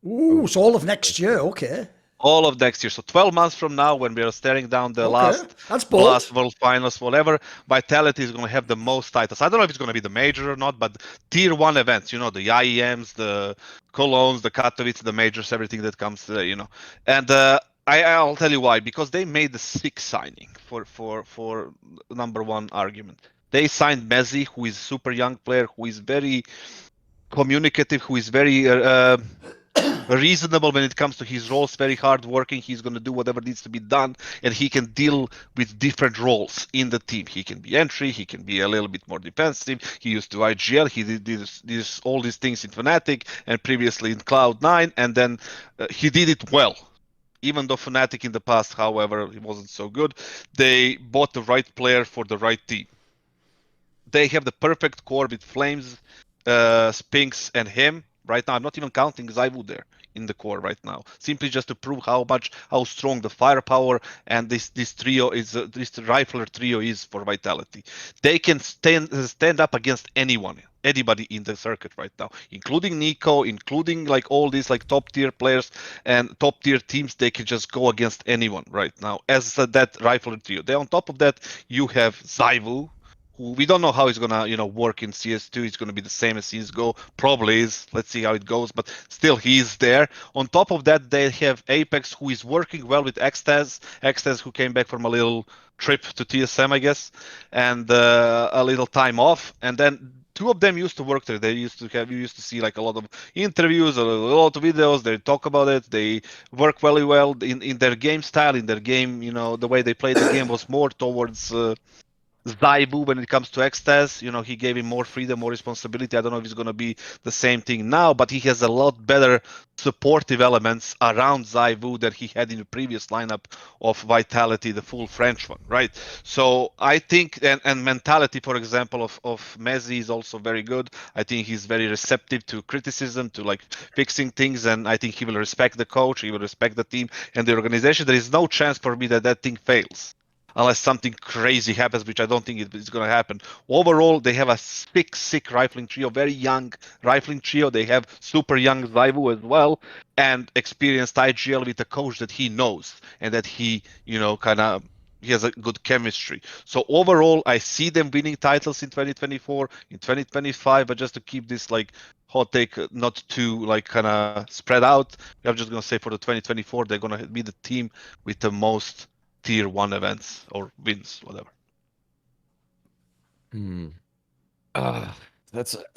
Ooh, so all of next year, okay. All of next year. So 12 months from now, when we are staring down the Okay, that's the bold. last World Finals, whatever, Vitality is going to have the most titles. I don't know if it's going to be the major or not, but tier 1 events, you know, the IEMs, the Colognes, the Katowice, the majors, everything that comes, you know. And I'll tell you why. Because they made the sick signing for number one argument. They signed Messi, who is a super young player, who is very communicative, who is very reasonable when it comes to his roles, very hard working. He's going to do whatever needs to be done, and he can deal with different roles in the team. He can be entry, he can be a little bit more defensive. He used to IGL, he did all these things in Fnatic and previously in Cloud9, and then he did it well. Even though Fnatic in the past, however, he wasn't so good, they bought the right player for the right team. They have the perfect core with Flames, Spinks, and him. Right now, I'm not even counting ZywOo there in the core right now, simply just to prove how strong the firepower and this trio is, this rifler trio is for Vitality. They can stand up against anybody in the circuit right now, including NiKo, including like all these like top tier players and top tier teams. They can just go against anyone right now as that rifler trio. Then on top of that, you have ZywOo, who we don't know how he's gonna, you know, work in CS2. It's gonna be the same as CS:GO, probably is. Let's see how it goes, but still he's there. On top of that, they have Apex, who is working well with Xtaz, who came back from a little trip to TSM, I guess, and a little time off. And then two of them used to work there. You used to see like a lot of interviews, a lot of videos. They talk about it. They work very well in their game style, in their game. You know, the way they played the game was more towards ZywOo when it comes to Xtaz. You know, he gave him more freedom, more responsibility. I don't know if it's going to be the same thing now, but he has a lot better supportive elements around ZywOo that he had in the previous lineup of Vitality, the full French one, right? So I think, and mentality, for example, of Messi is also very good. I think he's very receptive to criticism, to like fixing things, and I think he will respect the coach, he will respect the team and the organization. There is no chance for me that thing fails, unless something crazy happens, which I don't think it's going to happen. Overall, they have a sick rifling trio, very young rifling trio. They have super young ZywOo as well, and experienced IGL with a coach that he knows and that he, you know, he has a good chemistry. So overall, I see them winning titles in 2024, in 2025, but just to keep this like hot take not too like kind of spread out, I'm just going to say for the 2024, they're going to be the team with the most tier 1 events or wins, whatever.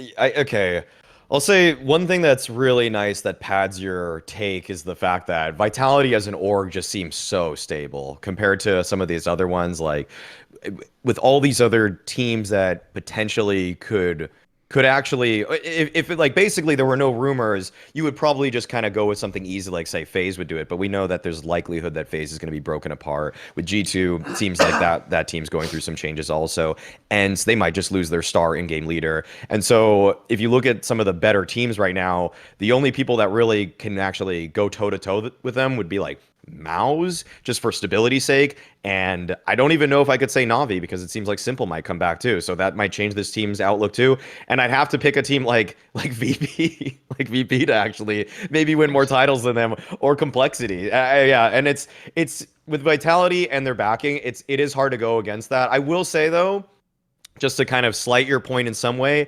Okay. I'll say one thing that's really nice that pads your take is the fact that Vitality as an org just seems so stable compared to some of these other ones. Like with all these other teams that potentially could actually, if it, like basically there were no rumors, you would probably just kind of go with something easy like say FaZe would do it. But we know that there's likelihood that FaZe is going to be broken apart. With G2, seems like that team's going through some changes also, and they might just lose their star in-game leader. And so if you look at some of the better teams right now, the only people that really can actually go toe-to-toe with them would be like Maus, just for stability's sake. And I don't even know if I could say Navi, because it seems like Simple might come back too, so that might change this team's outlook too. And I'd have to pick a team like VP like VP to actually maybe win more titles than them, or Complexity. Yeah, and it's with Vitality and their backing, it is hard to go against that. I will say though, just to kind of slight your point in some way,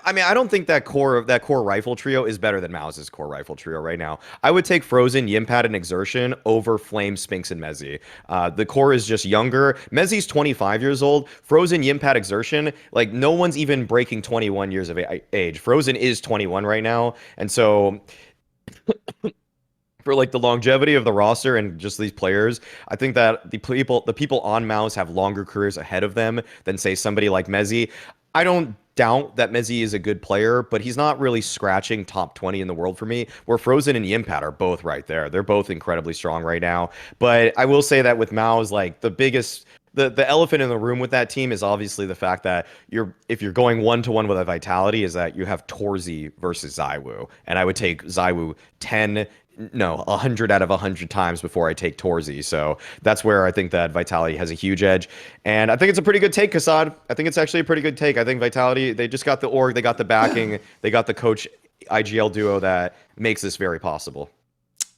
I mean, I don't think that core rifle trio is better than Maus's core rifle trio right now. I would take Frozen, Yimpad, and Exertion over Flame, Spinks, and Mezzi. The core is just younger. Mezzi's 25 years old. Frozen, Yimpad, Exertion, like no one's even breaking 21 years of age. Frozen is 21 right now, and so for like the longevity of the roster and just these players, I think that the people on Maus have longer careers ahead of them than say somebody like Mezzi. I don't doubt that Mezzi is a good player, but he's not really scratching top 20 in the world for me, where Frozen and Yimpad are both right there. They're both incredibly strong right now. But I will say that with Maus, like the elephant in the room with that team is obviously the fact that if you're going 1-to-1 with a Vitality, is that you have Torzy versus ZywOo. And I would take ZywOo 100 out of 100 times before I take Torzy. So that's where I think that Vitality has a huge edge. And I think it's a pretty good take, kassad. I think it's actually a pretty good take. I think Vitality, they just got the org, they got the backing, they got the coach IGL duo that makes this very possible.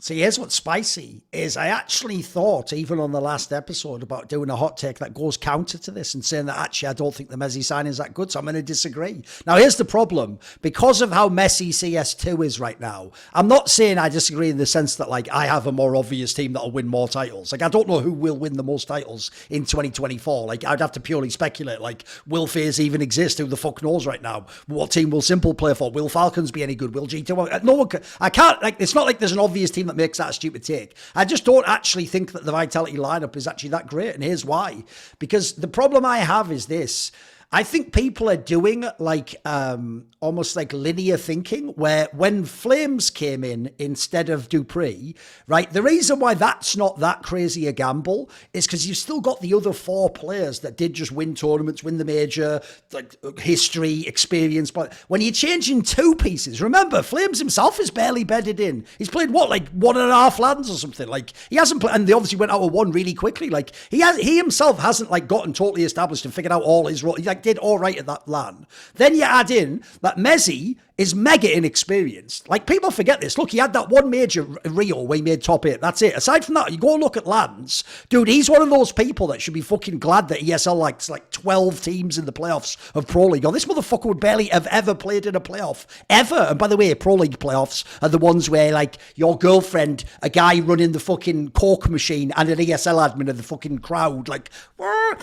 See, here's what's spicy is I actually thought, even on the last episode, about doing a hot take that goes counter to this and saying that actually I don't think the Messi signing is that good, so I'm going to disagree. Now, here's the problem. Because of how messy CS2 is right now, I'm not saying I disagree in the sense that, like, I have a more obvious team that'll win more titles. Like, I don't know who will win the most titles in 2024. Like, I'd have to purely speculate. Like, will FaZe even exist? Who the fuck knows right now? What team will Simple play for? Will Falcons be any good? Will G2? No one can, I can't, like, it's not like there's an obvious team that makes that a stupid take. I just don't actually think that the Vitality lineup is actually that great, and here's why. Because the problem I have is this. I think people are doing like almost like linear thinking, where when Flames came in instead of Dupree, right, the reason why that's not that crazy a gamble is because you've still got the other 4 players that did just win tournaments, win the major, like history, experience. But when you're changing 2 pieces, remember, Flames himself is barely bedded in. He's played what, like 1.5 lands or something. Like he hasn't played, and they obviously went out of 1 really quickly. Like he himself hasn't like gotten totally established and figured out all his roles. He like did all right at that LAN. Then you add in that Messi is mega inexperienced. Like, people forget this. Look, he had that 1 major Rio where he made top 8. That's it. Aside from that, you go look at lands. Dude, he's one of those people that should be fucking glad that ESL likes like 12 teams in the playoffs of Pro League. Oh, this motherfucker would barely have ever played in a playoff. Ever. And by the way, Pro League playoffs are the ones where, like, your girlfriend, a guy running the fucking Coke machine, and an ESL admin of the fucking crowd, like,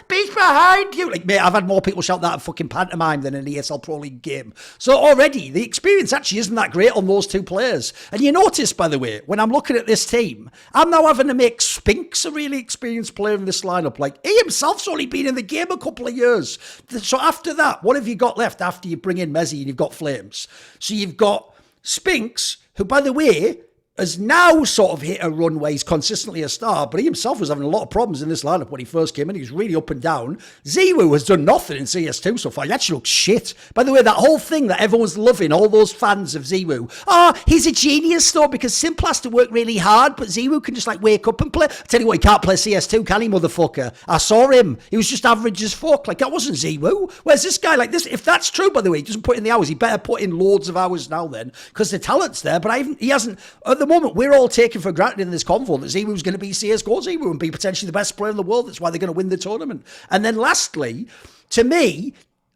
beast behind you. Like, mate, I've had more people shout that at fucking pantomime than an ESL Pro League game. So already, the experience actually isn't that great on those 2 players. And you notice, by the way, when I'm looking at this team, I'm now having to make Spinks a really experienced player in this lineup. Like, he himself's only been in the game a couple of years. So after that, what have you got left after you bring in Messi and you've got Flames? So you've got Spinks, who, by the way, has now sort of hit a run where he's consistently a star, but he himself was having a lot of problems in this lineup when he first came in. He was really up and down. Ziwu has done nothing in CS2 so far. He actually looks shit. By the way, that whole thing that everyone's loving, all those fans of Ziwu, he's a genius though, because Simple has to work really hard, but Ziwu can just like wake up and play. I tell you what, he can't play CS2, can he, motherfucker? I saw him. He was just average as fuck. Like, that wasn't Ziwu. Where's this guy? Like, this, if that's true, by the way, he doesn't put in the hours. He better put in loads of hours now then, because the talent's there, but he hasn't, at the moment, we're all taking for granted in this convo that Ziwu's going to be CSGO Ziwu and be potentially the best player in the world. That's why they're going to win the tournament. And then lastly, to me,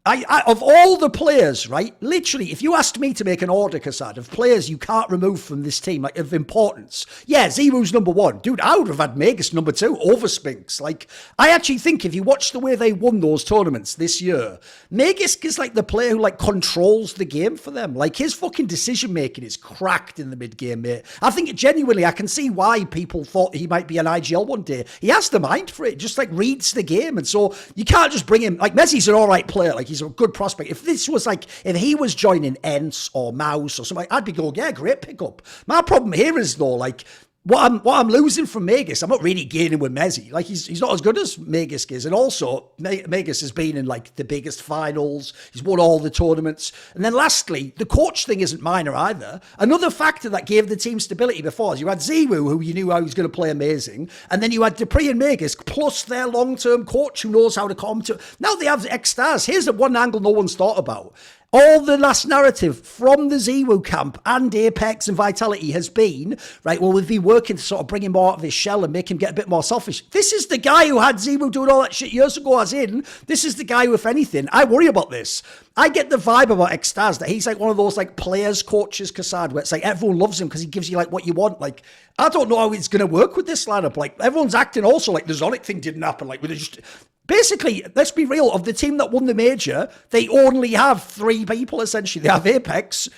I of all the players, right, literally, if you asked me to make an order, Kassad, of players you can't remove from this team, like, of importance, yeah, Ziwu's number 1. Dude, I would have had Magus number 2 over Spinks. Like, I actually think if you watch the way they won those tournaments this year, Magus is like the player who, like, controls the game for them. Like, his fucking decision-making is cracked in the mid-game, mate. I think genuinely, I can see why people thought he might be an IGL one day. He has the mind for it, just, like, reads the game. And so you can't just bring him, like, Messi's an all right player. Like, he's a good prospect. If this was like, if he was joining Ents or Maus or something, I'd be going, yeah, great pickup. My problem here is though, like, what I'm losing from Magus, I'm not really gaining with Messi. Like, he's not as good as Magus is. And also, Magus has been in, like, the biggest finals. He's won all the tournaments. And then lastly, the coach thing isn't minor either. Another factor that gave the team stability before is you had Ziwu, who you knew how he was going to play amazing. And then you had Dupree and Magus, plus their long-term coach who knows how to come to. Now they have X-Stars. Here's the one angle no one's thought about. All the last narrative from the Ziwu camp and Apex and Vitality has been, right, well, we've been working to sort of bring him out of his shell and make him get a bit more selfish. This is the guy who had Ziwu doing all that shit years ago, as in, this is the guy who, if anything, I worry about this. I get the vibe about X-Stars that he's like one of those like players, coaches, Kassad, where it's like everyone loves him because he gives you like what you want. Like, I don't know how it's going to work with this lineup. Like, everyone's acting also like the Zonic thing didn't happen. Like, we just... Basically, let's be real, of the team that won the major, they only have 3 people, essentially. They have Apex,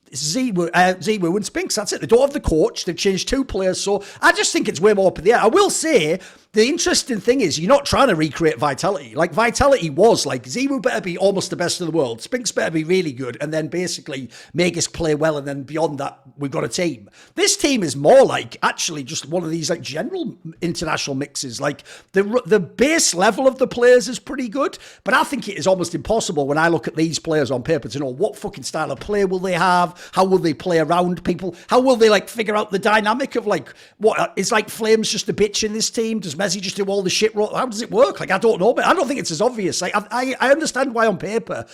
Ziwu and Spinks. That's it. They don't have the coach. They've changed 2 players. So I just think it's way more up in the air. I will say, the interesting thing is you're not trying to recreate Vitality. Like, Vitality was like, Ziwu better be almost the best in the world. Spinks better be really good. And then basically make us play well. And then beyond that, we've got a team. This team is more like actually just one of these like general international mixes. Like, the base level of the players is pretty good. But I think it is almost impossible when I look at these players on paper to know what fucking style of play will they have? How will they play around people? How will they like figure out the dynamic of like, what is like Flames just a bitch in this team? Does Messi just do all the shit? How does it work? Like, I don't know, but I don't think it's as obvious. Like, I understand why on paper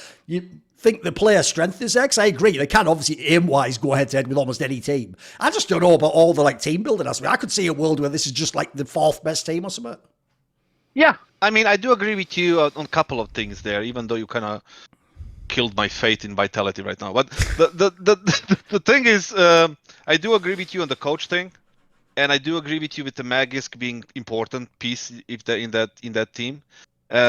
think the player strength is there. 'Cause I agree, they can obviously aim-wise go head-to-head with almost any team. I just don't know about all the like team building aspect. I could see a world where this is just like the 4th best team or something. Yeah, I mean, I do agree with you on a couple of things there, even though you kind of killed my faith in Vitality right now. But the thing is, I do agree with you on the coach thing, and I do agree with you with the Magisk being important piece if in that team.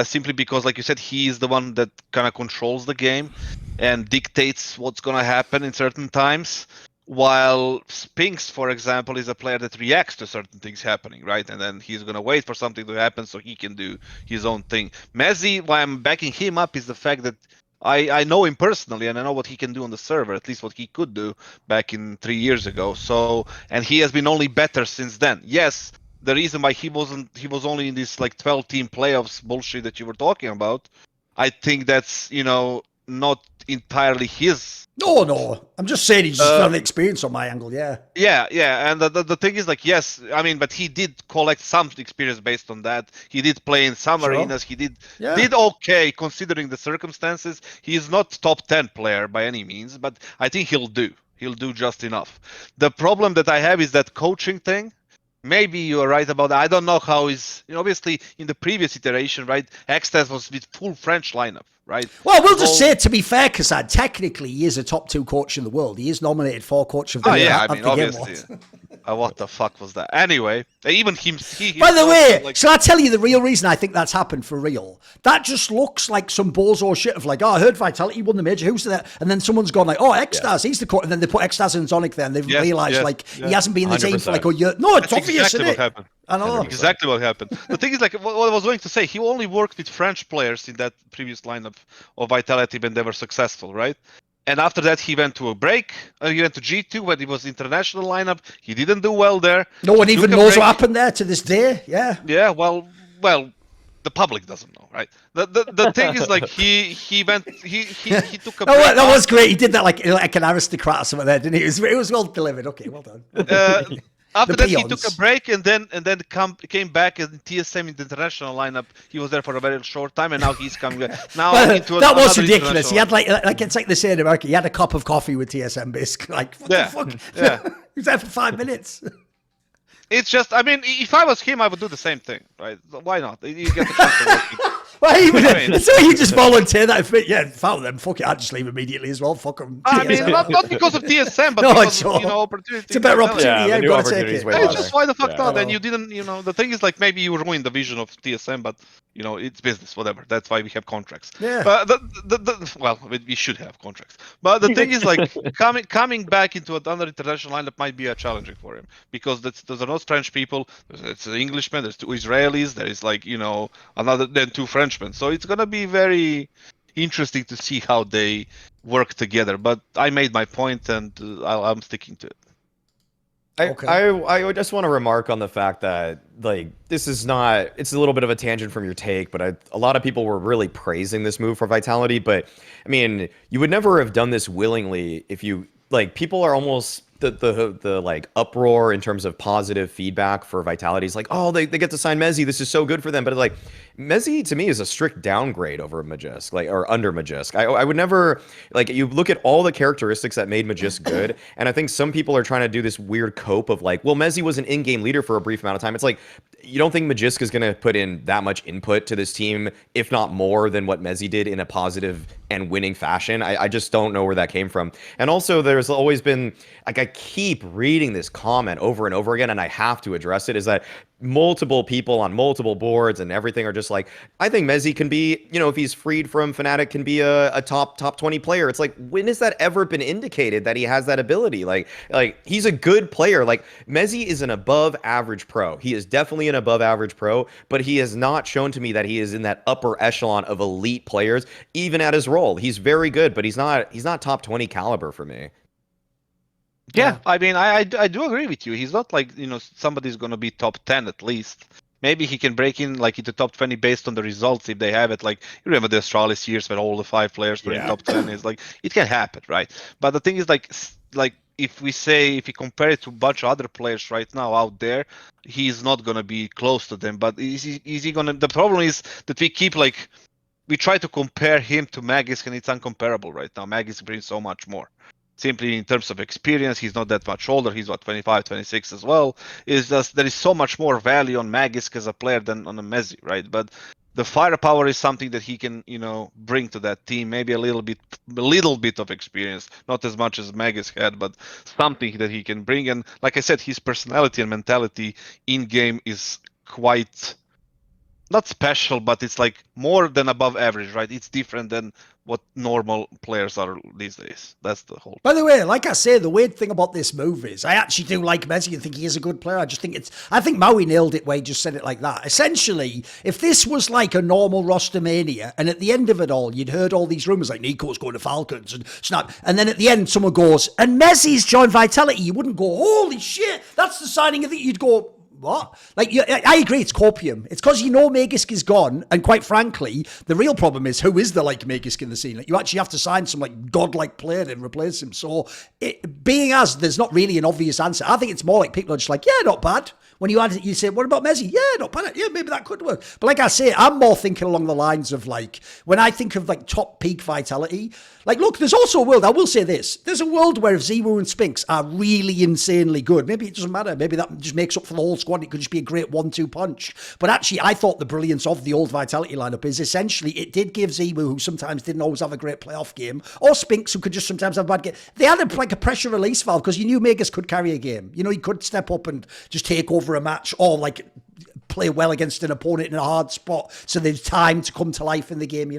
Simply because, like you said, he is the one that kind of controls the game and dictates what's going to happen in certain times. While Spinks, for example, is a player that reacts to certain things happening, right? And then he's going to wait for something to happen so he can do his own thing. Mezzi, why I'm backing him up is the fact that I know him personally and I know what he can do on the server, at least what he could do back in 3 years ago. So, and he has been only better since then. Yes, the reason why he was only in this like 12-team playoffs bullshit that you were talking about, I think that's, not entirely his. No. I'm just saying he's just got the experience on my angle, yeah. Yeah, and the thing is like, yes, I mean, but he did collect some experience based on that. He did play in some arenas. He did okay considering the circumstances. He is not top 10 player by any means, but I think he'll do just enough. The problem that I have is that coaching thing. Maybe you're right about that. I don't know how is, obviously in the previous iteration, right, Xtaz was with full French lineup, right? Well, we'll just say, to be fair, Kassad, technically he is a top 2 coach in the world. He is nominated for coach of the year. Yeah, I mean, obviously. What the fuck was that? Anyway, even him. By the way, shall I tell you the real reason I think that's happened for real? That just looks like some bozo shit of like, I heard Vitality won the major. Who's that? And then someone's gone like, Xtaz, he's the coach. And then they put Xtaz and Zonic there, and they've realised he hasn't been in the team for like a year. No, it's obvious, exactly what happened. I know. Exactly what happened. The thing is, like, what I was going to say, he only worked with French players in that previous lineup of Vitality when they were successful, right? And after that, he went to a break. He went to G2 when it was international lineup. He didn't do well there. No one even knows what happened there to this day. Yeah. Yeah. Well, the public doesn't know, right? The thing is, like, he went. He took a. That was great. He did that like an aristocrat or something there, didn't he? It was well delivered. Okay, well done. After that, he took a break and then came back in TSM in the international lineup. He was there for a very short time, and now he's coming back. Now that was ridiculous. He had like it's like they say in America. He had a cup of coffee with TSM, basically. Like what the fuck? Yeah, he was there for 5 minutes. It's just, I mean, if I was him, I would do the same thing, right? Why not? You get the chance to work. Well, so you just volunteer that. Yeah, foul them. Fuck it. I'd just leave immediately as well. Fuck them. I mean, not because of TSM, but because of, opportunity. It's a better opportunity. Yeah, you've got to take it. Just why the fuck not? And you didn't, the thing is, like, maybe you ruined the vision of TSM, but it's business, whatever. That's why we have contracts. Yeah. But well, we should have contracts. But the thing is, like, coming back into another international lineup might be challenging for him because there's no French people. It's an Englishman. There's 2 Israelis. There is like another then 2 Frenchmen. So it's gonna be very interesting to see how they work together. But I made my point, and I'm sticking to it. I just want to remark on the fact that, like, this is not, it's a little bit of a tangent from your take, but a lot of people were really praising this move for Vitality. But I mean, you would never have done this willingly if you, like, people are almost the like uproar in terms of positive feedback for Vitality is like, oh, they get to sign Mezzi, this is so good for them. But like, Mezzi to me is a strict downgrade over Magisk, like, or under Magisk. I would never, like, you look at all the characteristics that made Magisk good, and I think some people are trying to do this weird cope of like, well, Mezzi was an in-game leader for a brief amount of time. It's like, you don't think Magisk is going to put in that much input to this team, if not more than what Mezzi did in a positive and winning fashion? I just don't know where that came from. And also, there's always been, like, I keep reading this comment over and over again, and I have to address it, is that multiple people on multiple boards and everything are just like, I think Mezzi can be, if he's freed from Fnatic, can be a top 20 player. It's like, when has that ever been indicated that he has that ability? Like he's a good player. Like, Mezzi is an above average pro. He is definitely an above average pro, but he has not shown to me that he is in that upper echelon of elite players, even at his role. He's very good, but he's not top 20 caliber for me. Yeah, I mean, I do agree with you. He's not like, somebody's going to be top 10 at least. Maybe he can break in like into top 20 based on the results if they have it. Like, you remember the Astralis years when all the 5 players were in top 10. It's like, it can happen, right? But the thing is, like if we compare it to a bunch of other players right now out there, he's not going to be close to them. But is he going to, the problem is that we keep like we try to compare him to Magisk, and it's uncomparable right now. Magisk brings so much more. Simply in terms of experience, he's not that much older. He's what, 25, 26 as well. Is just there is so much more value on Magisk as a player than on a Mezzi, right? But the firepower is something that he can, bring to that team. Maybe a little bit of experience, not as much as Magisk had, but something that he can bring. And like I said, his personality and mentality in game is quite not special, but it's like more than above average, right? It's different than what normal players are these days. That's the whole. By the way, like I say, the weird thing about this move is I actually do like Messi and think he is a good player. I think Maui nailed it where he just said it like that. Essentially, if this was like a normal roster mania, and at the end of it all, you'd heard all these rumors like Nico's going to Falcons and Snap, and then at the end, someone goes, and Messi's joined Vitality, you wouldn't go, holy shit, that's the signing of it. You'd go, what? I agree, it's copium. It's because Magisk is gone, and quite frankly, the real problem is who is the Magisk in the scene? Like, you actually have to sign some godlike player to replace him. So, there's not really an obvious answer. I think it's more like people are just like, yeah, not bad. When you add it, you say, what about Messi? Yeah, not bad. Yeah, maybe that could work. But like I say, I'm more thinking along the lines of when I think of top peak Vitality, look, there's also a world, I will say this, there's a world where if Ziwu and Spinks are really insanely good, maybe it doesn't matter, maybe that just makes up for the whole squad, it could just be a great 1-2 punch. But actually, I thought the brilliance of the old Vitality lineup is essentially, it did give Ziwu, who sometimes didn't always have a great playoff game, or Spinks, who could just sometimes have a bad game, they had a pressure release valve, because you knew Magisk could carry a game. He could step up and just take over a match, or play well against an opponent in a hard spot, so there's time to come to life in the game,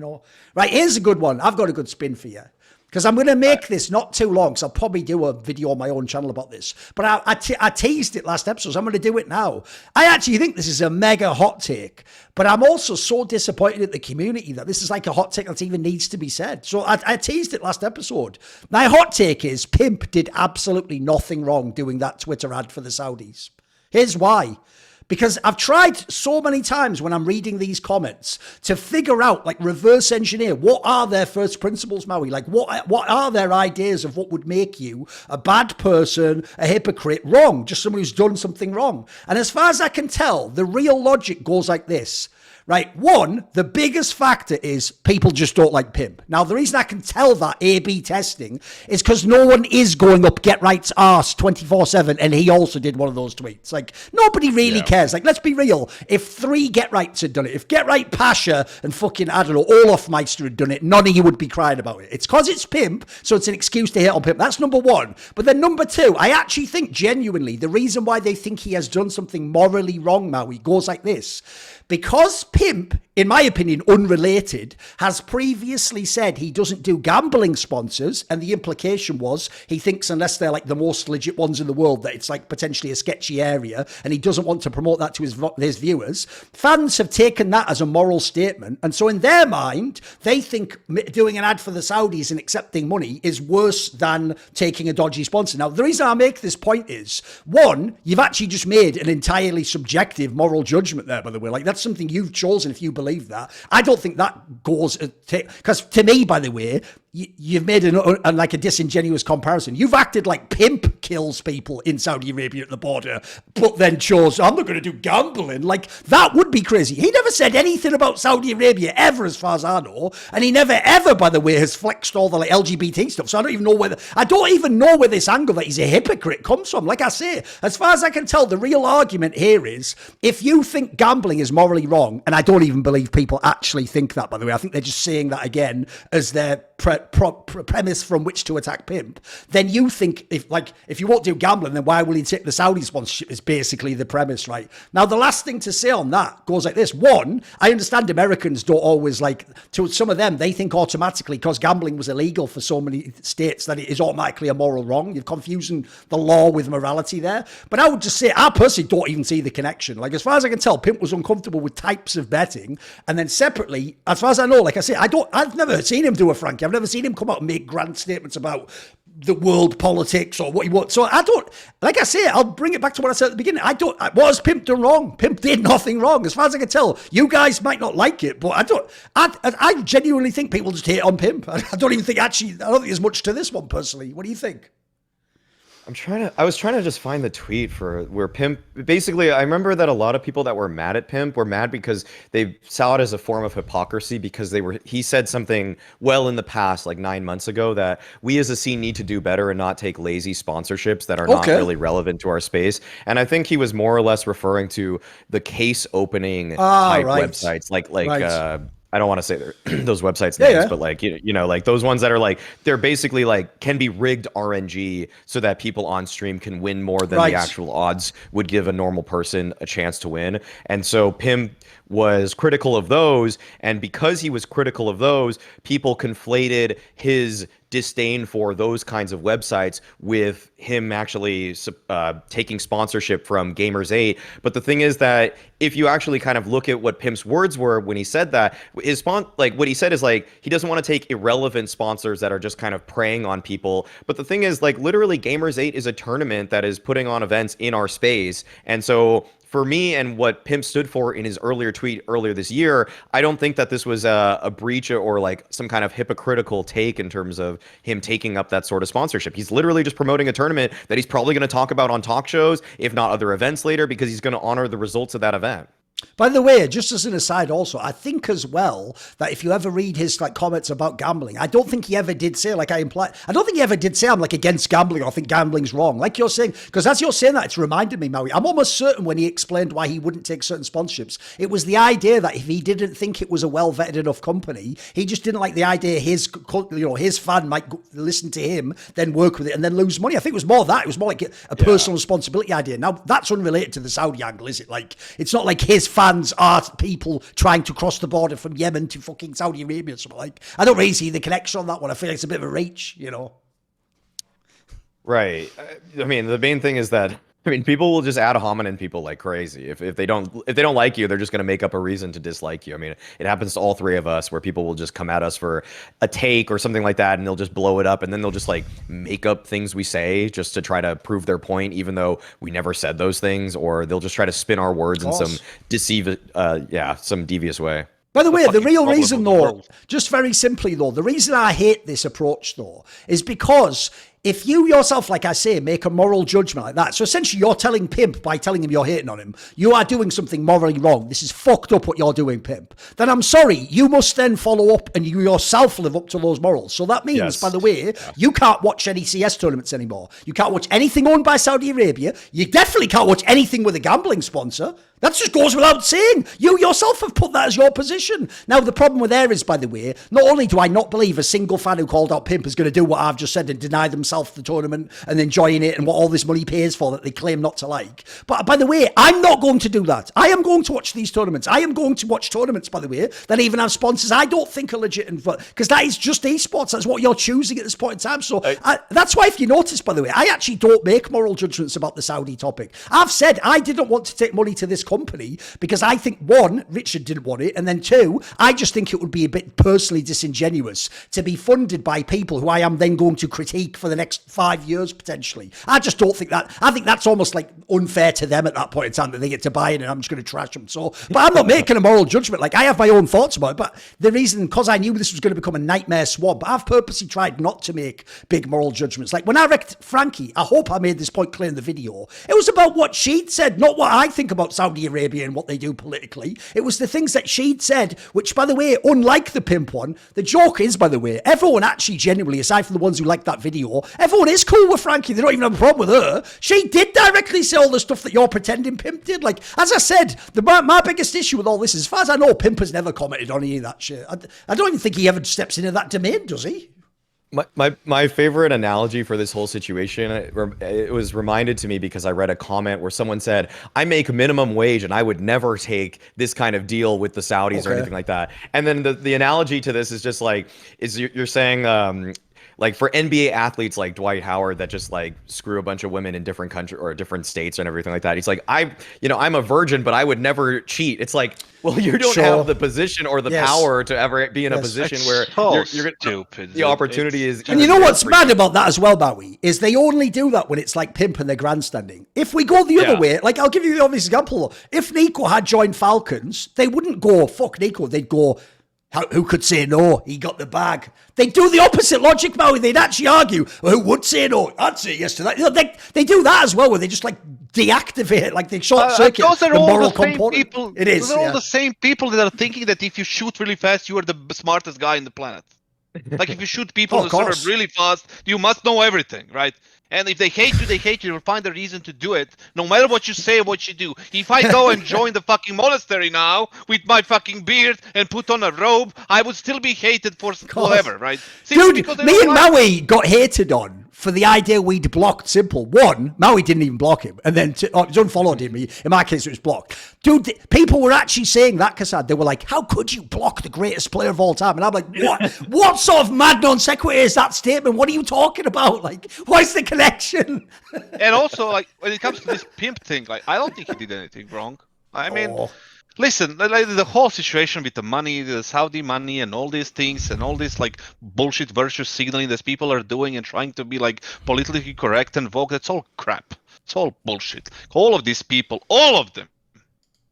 Right, here's a good one. I've got a good spin for you. Because I'm going to make this not too long, because I'll probably do a video on my own channel about this. But I teased it last episode, so I'm going to do it now. I actually think this is a mega hot take, but I'm also so disappointed at the community that this is a hot take that even needs to be said. So I teased it last episode. My hot take is Pimp did absolutely nothing wrong doing that Twitter ad for the Saudis. Here's why. Because I've tried so many times when I'm reading these comments to figure out, reverse engineer, what are their first principles, Maui? What are their ideas of what would make you a bad person, a hypocrite, wrong, just someone who's done something wrong? And as far as I can tell, the real logic goes like this. Right, one, the biggest factor is people just don't like Pimp. Now, the reason I can tell that A/B testing is because no one is going up Get Right's arse 24/7, and he also did one of those tweets. Nobody really cares. Let's be real. If 3 Get Rights had done it, if Get Right Pasha and fucking, I don't know, Olaf Meister had done it, none of you would be crying about it. It's because it's Pimp, so it's an excuse to hit on Pimp. That's number one. But then number two, I actually think genuinely the reason why they think he has done something morally wrong, Maui, goes like this. Because Pimp, in my opinion, unrelated, has previously said he doesn't do gambling sponsors, and the implication was he thinks unless they're the most legit ones in the world that it's potentially a sketchy area, and he doesn't want to promote that to his viewers. Fans have taken that as a moral statement, and so in their mind, they think doing an ad for the Saudis and accepting money is worse than taking a dodgy sponsor. Now, the reason I make this point is, one, you've actually just made an entirely subjective moral judgment there, by the way. That's something you've chosen if you believe that. I don't think that goes, because to me, by the way, you've made a disingenuous comparison. You've acted like Pimp kills people in Saudi Arabia at the border, but then chose, I'm not going to do gambling. That would be crazy. He never said anything about Saudi Arabia ever, as far as I know, and he never ever, by the way, has flexed all the LGBT stuff. So I don't even know where this angle that he's a hypocrite comes from. Like I say, as far as I can tell, the real argument here is if you think gambling is morally wrong, and I don't even believe people actually think that, by the way, I think they're just saying that again as their premise from which to attack Pimp, then you think if you won't do gambling, then why will he take the Saudi sponsorship is basically the premise, right? Now, the last thing to say on that goes like this. One, I understand Americans don't always to some of them, they think automatically because gambling was illegal for so many states that it is automatically a moral wrong. You're confusing the law with morality there. But I would just say, I personally don't even see the connection. As far as I can tell, Pimp was uncomfortable with types of betting. And then separately, as far as I know, like I say, I've never seen him do a Frankie. I've never seen him come out and make grand statements about the world politics or what he wants. So I don't, like I say, I'll bring it back to what I said at the beginning. What has Pimp done wrong? Pimp did nothing wrong. As far as I can tell, you guys might not like it, but I genuinely think people just hate on Pimp. I don't think there's much to this one personally. What do you think? I was trying to just find the tweet for where Pimp, basically, I remember that a lot of people that were mad at Pimp were mad because they saw it as a form of hypocrisy because he said something well in the past, like 9 months ago, that we as a scene need to do better and not take lazy sponsorships that are not really relevant to our space. And I think he was more or less referring to the case opening type websites, I don't want to say those websites names, but like, you know, like those ones that are like, they're basically like can be rigged RNG so that people on stream can win more than the actual odds would give a normal person a chance to win. And so Pimp was critical of those. And because he was critical of those, people conflated his disdain for those kinds of websites with him actually taking sponsorship from Gamers 8. But the thing is that if you actually kind of look at what Pimp's words were when he said that, what he said is like he doesn't want to take irrelevant sponsors that are just kind of preying on people. But the thing is, like, literally Gamers 8 is a tournament that is putting on events in our space. And so for me and what Pimp stood for in his earlier tweet earlier this year, I don't think that this was a breach or like some kind of hypocritical take in terms of him taking up that sort of sponsorship. He's literally just promoting a tournament that he's probably going to talk about on talk shows, if not other events later, because he's going to honor the results of that event. By the way, just as an aside also, I think as well that if you ever read his like comments about gambling, I don't think he ever did say, like I implied, I don't think he ever did say I'm like against gambling or I think gambling's wrong. Like you're saying, because as you're saying that, it's reminded me, Maui, I'm almost certain when he explained why he wouldn't take certain sponsorships, it was the idea that if he didn't think it was a well-vetted enough company, he just didn't like the idea his fan might listen to him, then work with it and then lose money. I think it was more that. It was more like a personal responsibility idea. Now, that's unrelated to the Saudi angle, is it? Like, it's not like his fans are people trying to cross the border from Yemen to fucking Saudi Arabia or something. Like, I don't really see the connection on that one. I feel like it's a bit of a reach, you know. Right. I mean, the main thing is that people will just ad hominem people like crazy. If they don't like you, they're just going to make up a reason to dislike you. I mean, it happens to all three of us where people will just come at us for a take or something like that, and they'll just blow it up, and then they'll just like make up things we say just to try to prove their point, even though we never said those things, or they'll just try to spin our words in some some devious way. By the way, the real reason though, just very simply though, the reason I hate this approach though, is because if you yourself, like I say, make a moral judgment like that, so essentially you're telling Pimp by telling him you're hating on him, you are doing something morally wrong. This is fucked up what you're doing, Pimp. Then I'm sorry, you must then follow up and you yourself live up to those morals. So that means, by the way, you can't watch any CS tournaments anymore. You can't watch anything owned by Saudi Arabia. You definitely can't watch anything with a gambling sponsor. That just goes without saying. You yourself have put that as your position. Now, the problem with there is, by the way, not only do I not believe a single fan who called out Pimp is going to do what I've just said and deny themselves the tournament and enjoying it and what all this money pays for that they claim not to like. But by the way, I'm not going to do that. I am going to watch these tournaments. I am going to watch tournaments, by the way, that even have sponsors I don't think are legit, because that is just esports. That's what you're choosing at this point in time. So that's why, if you notice, by the way, I actually don't make moral judgments about the Saudi topic. I've said I didn't want to take money to this company because I think, one, Richard didn't want it, and then two, I just think it would be a bit personally disingenuous to be funded by people who I am then going to critique for the next 5 years potentially. I just don't think that. I think that's almost like unfair to them at that point in time that they get to buy it and I'm just going to trash them. So, but I'm not making a moral judgment. Like, I have my own thoughts about it, but the reason, because I knew this was going to become a nightmare swab, I've purposely tried not to make big moral judgments. Like when I wrecked Frankie, I hope I made this point clear in the video. It was about what she'd said, not what I think about Saudi Arabia and what they do politically. It was the things that she'd said, which, by the way, unlike the Pimp one, the joke is, by the way, everyone actually genuinely, aside from the ones who liked that video, everyone is cool with Frankie. They don't even have a problem with her. She did directly say all the stuff that you're pretending Pimp did. Like, as I said, my biggest issue with all this is, as far as I know, Pimp has never commented on any of that shit. I don't even think he ever steps into that domain, does he? My favorite analogy for this whole situation, it was reminded to me because I read a comment where someone said, I make minimum wage and I would never take this kind of deal with the Saudis or anything like that. And then the analogy to this is just like, you're saying, like for NBA athletes like Dwight Howard that just like screw a bunch of women in different countries or different states and everything like that. He's like, I'm a virgin, but I would never cheat. It's like, well, you don't have the position or the power to ever be in a position where you're stupid. The opportunity is. And you know what's mad about that as well, Maui, is they only do that when it's like Pimp and they're grandstanding. If we go the other way, like I'll give you the obvious example. If Nico had joined Falcons, they wouldn't go, fuck Nico. They'd go, Who could say no? He got the bag. They do the opposite logic, Maui. They'd actually argue, well, who would say no? I'd say yes to that. You know, they do that as well, where they just like deactivate, like they short circuit those are the all moral the same component. people. It is. Those are all the same people that are thinking that if you shoot really fast, you are the smartest guy in the planet. Like if you shoot people on the server really fast, you must know everything, right? And if they hate you, they hate you. You'll find a reason to do it, no matter what you say or what you do. If I go and join the fucking monastery now with my fucking beard and put on a robe, I would still be hated for whatever, right? Dude, me and Maui got hated on for the idea we'd blocked Simple. One, Maui didn't even block him, and then he unfollowed him. In my case, it was blocked. Dude, people were actually saying that, Kassad. They were like, how could you block the greatest player of all time? And I'm like, what? What sort of mad non sequitur is that statement? What are you talking about? Like, what's the connection? And also, like, when it comes to this Pimp thing, like, I don't think he did anything wrong. I mean... Listen, like the whole situation with the money, the Saudi money, and all these things, and all this like bullshit virtue signaling that people are doing and trying to be like politically correct and woke, that's all crap. It's all bullshit. All of these people, all of them,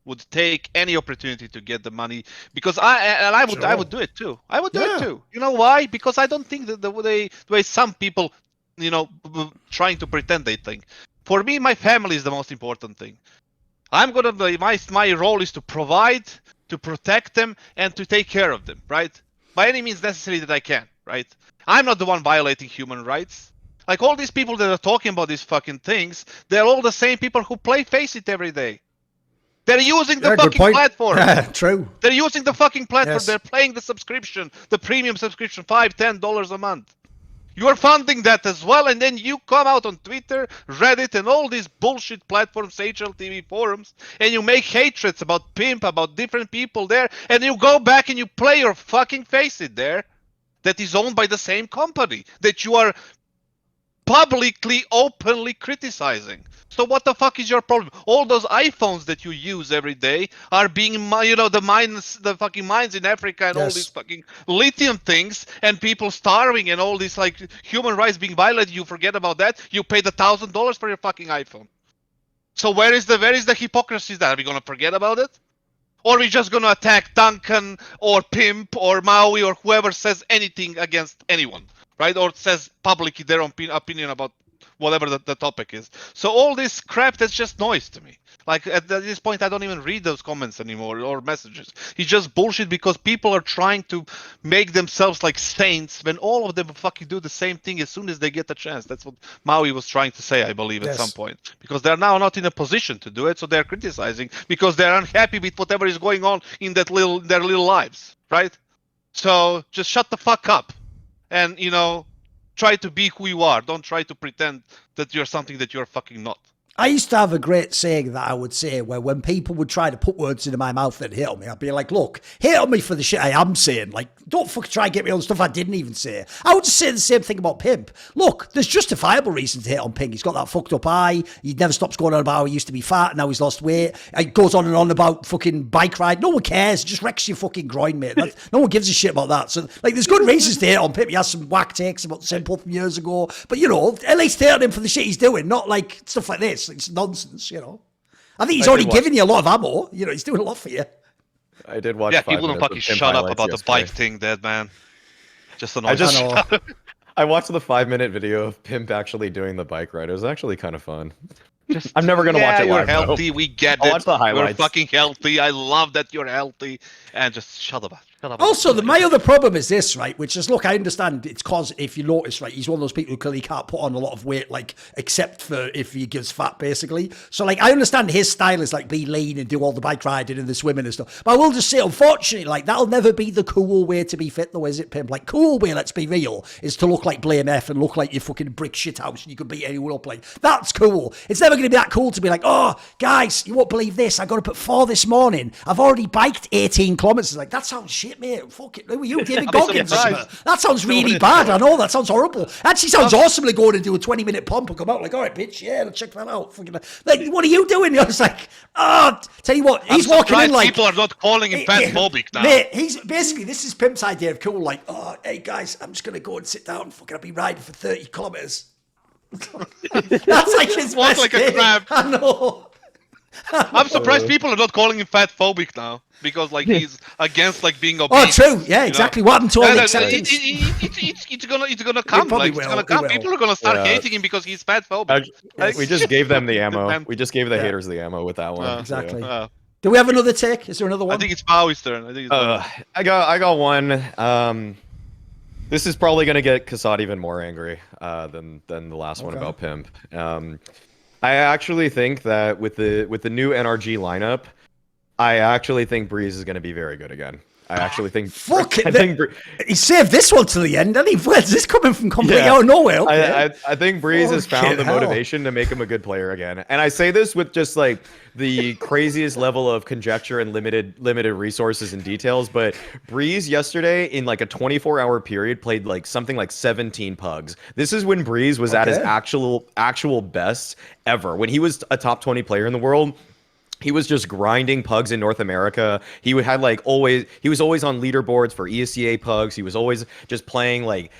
would take any opportunity to get the money because I would do it too. I would do it too. You know why? Because I don't think that the way some people, you know, trying to pretend they think. For me, my family is the most important thing. I'm gonna be, my role is to provide, to protect them, and to take care of them, right? By any means necessary that I can, right? I'm not the one violating human rights. Like all these people that are talking about these fucking things, they're all the same people who play Face It every day. They're using the fucking platform. True. They're using the fucking platform. Yes. They're paying the subscription, the premium subscription, $5, $10 a month. You're funding that as well, and then you come out on Twitter, Reddit, and all these bullshit platforms, HLTV forums, and you make hatreds about Pimp, about different people there, and you go back and you play your fucking Face It there that is owned by the same company that you are publicly, openly criticizing. So what the fuck is your problem? All those iPhones that you use every day are being, you know, the fucking mines in Africa and all these fucking lithium things and people starving and all these like human rights being violated. You forget about that. You paid $1,000 for your fucking iPhone. So where is the hypocrisy that? Are we gonna forget about it? Or are we just gonna attack Duncan or Pimp or Maui or whoever says anything against anyone, right? Or says publicly their own opinion about whatever the topic is. So all this crap, that's just noise to me. Like at this point, I don't even read those comments anymore or messages. It's just bullshit because people are trying to make themselves like saints when all of them fucking do the same thing as soon as they get the chance. That's what Maui was trying to say, I believe, at some point. Because they're now not in a position to do it, so they're criticizing because they're unhappy with whatever is going on in their little lives, right? So just shut the fuck up and, you know, try to be who you are. Don't try to pretend that you're something that you're fucking not. I used to have a great saying that I would say where when people would try to put words into my mouth and hit on me, I'd be like, look, hit on me for the shit I am saying. Like, don't fucking try and get me on stuff I didn't even say. I would just say the same thing about Pimp. Look, there's justifiable reasons to hit on Pink. He's got that fucked up eye. He never stops going on about how he used to be fat. Now he's lost weight. He goes on and on about fucking bike ride. No one cares. It just wrecks your fucking groin, mate. No one gives a shit about that. So, like, there's good reasons to hit on Pimp. He has some whack takes about Simple from years ago. But, you know, at least hit on him for the shit he's doing, not like stuff like this. It's nonsense. You know, I think he's already given you a lot of ammo. You know, he's doing a lot for you. I did watch. Yeah, people don't fucking shut up about the bike thing, dead man. Just annoying. I watched the 5-minute video of Pimp actually doing the bike ride. It was actually kind of fun. I'm never gonna watch it live. You're healthy. Though. We get I'll it. watch the highlights. You're fucking healthy. I love that you're healthy. And just shut up. Also, my other problem is this, right? Which is, look, I understand it's because if you notice, right, he's one of those people who clearly can't put on a lot of weight, like, except for if he gives fat, basically. So, like, I understand his style is, like, be lean and do all the bike riding and the swimming and stuff. But I will just say, unfortunately, like, that'll never be the cool way to be fit, though, is it, Pimp? Like, cool way, let's be real, is to look like Blame F and look like your fucking brick shit house and you can beat anyone up. Like, that's cool. It's never going to be that cool to be like, oh, guys, you won't believe this. I got up at 4 this morning. I've already biked 18 kilometers. Like, that sounds shit, mate. Fuck it. Who are you, David Goggins? That sounds really bad. I know, that sounds horrible. Actually sounds awesome to go in and do a 20-minute pump and come out like, all right, bitch, yeah, let's check that out. Fucking, like, what are you doing? You're just like, oh, tell you what, he's walking in like... people are not calling him fatphobic now. Mate, he's basically, this is Pimp's idea of cool, like, oh, hey, guys, I'm just going to go and sit down. Fucking, I'll be riding for 30 kilometers. That's like his best like a crab. I know. I'm surprised people are not calling him fat phobic now because like he's against like being Oh, obese. true. Yeah, exactly. What happened to all the acceptance? It's gonna come. probably Like it's will, gonna it come. will. People are gonna start Yeah. hating him because he's fat phobic. Like, We just gave them the stupid, ammo. man. We just gave the Yeah. haters the ammo with that one. Exactly. Yeah. Do we have another take? Is there another one? I think it's Maui's turn. I think it's Maui's. I got one. This is probably gonna get kassad even more angry than the last one about Pimp. I actually think that with the new NRG lineup, I actually think Brehze is gonna be very good again. I actually think. Fuck it. I think He saved this one to the end, didn't he? Where's this coming from completely out of nowhere? Okay. I think Brehze has found the Fucking hell. motivation to make him a good player again. And I say this with just like the craziest level of conjecture and limited resources and details, but Brehze yesterday in like a 24-hour period played like something like 17 pugs. This is when Brehze was at his actual best ever. When he was a top 20 player in the world, he was just grinding pugs in North America. He was always on leaderboards for ESEA pugs. He was always just playing like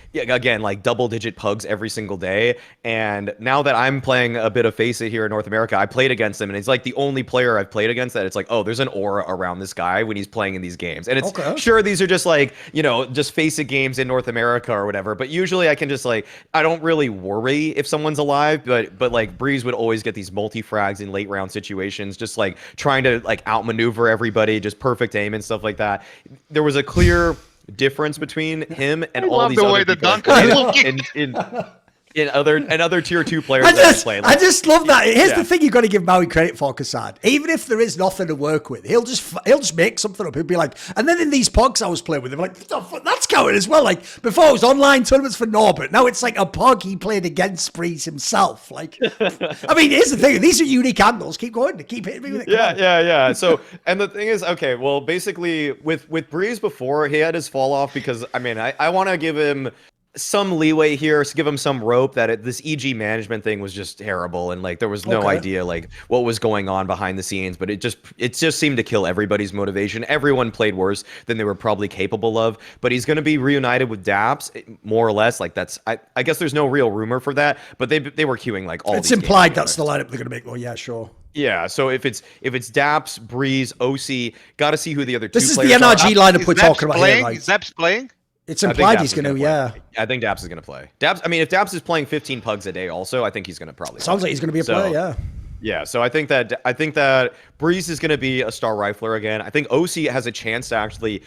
double-digit pugs every single day. And now that I'm playing a bit of Face It here in North America, I played against him, and it's like the only player I've played against that it's like, oh, there's an aura around this guy when he's playing in these games. And it's sure these are just like, just Face It games in North America or whatever. But usually I can just like, I don't really worry if someone's alive, but like Brehze would always get these multi-frags in late round situations, just like trying to like outmaneuver everybody, just perfect aim and stuff like that. There was a clear difference between him and all these other people in other tier 2 players I play. I just love that. Here's the thing you've got to give Maui credit for, kassad. Even if there is nothing to work with, he'll just make something up. He'll be like, and then in these pogs I was playing with him, like, that's counting as well. Like before it was online tournaments for Norbert. Now it's like a pog he played against Brehze himself. Like, I mean, here's the thing. These are unique angles. Keep going. Keep hitting me with it. Yeah. So, and the thing is, okay, well, basically with Brehze before, he had his fall off because, I mean, I want to give him some leeway here, to give him some rope that this EG management thing was just terrible, and like there was no idea like what was going on behind the scenes, but it just seemed to kill everybody's motivation. Everyone played worse than they were probably capable of, but he's going to be reunited with Daps more or less. Like that's I guess there's no real rumor for that, but they were queuing like all. It's implied that's the lineup they're going to make. Well, yeah, sure. Yeah, so if it's Daps, Brehze, OC, got to see who the other two players are. This is the NRG lineup we're talking about here, right? Is Daps playing? It's implied he's going to, yeah. I think Daps is going to play. Daps, I mean, if Daps is playing 15 pugs a day also, I think he's going to probably Sounds like he's going to be a player, yeah. Yeah, so I think that Brehze is going to be a star rifler again. I think OC has a chance to actually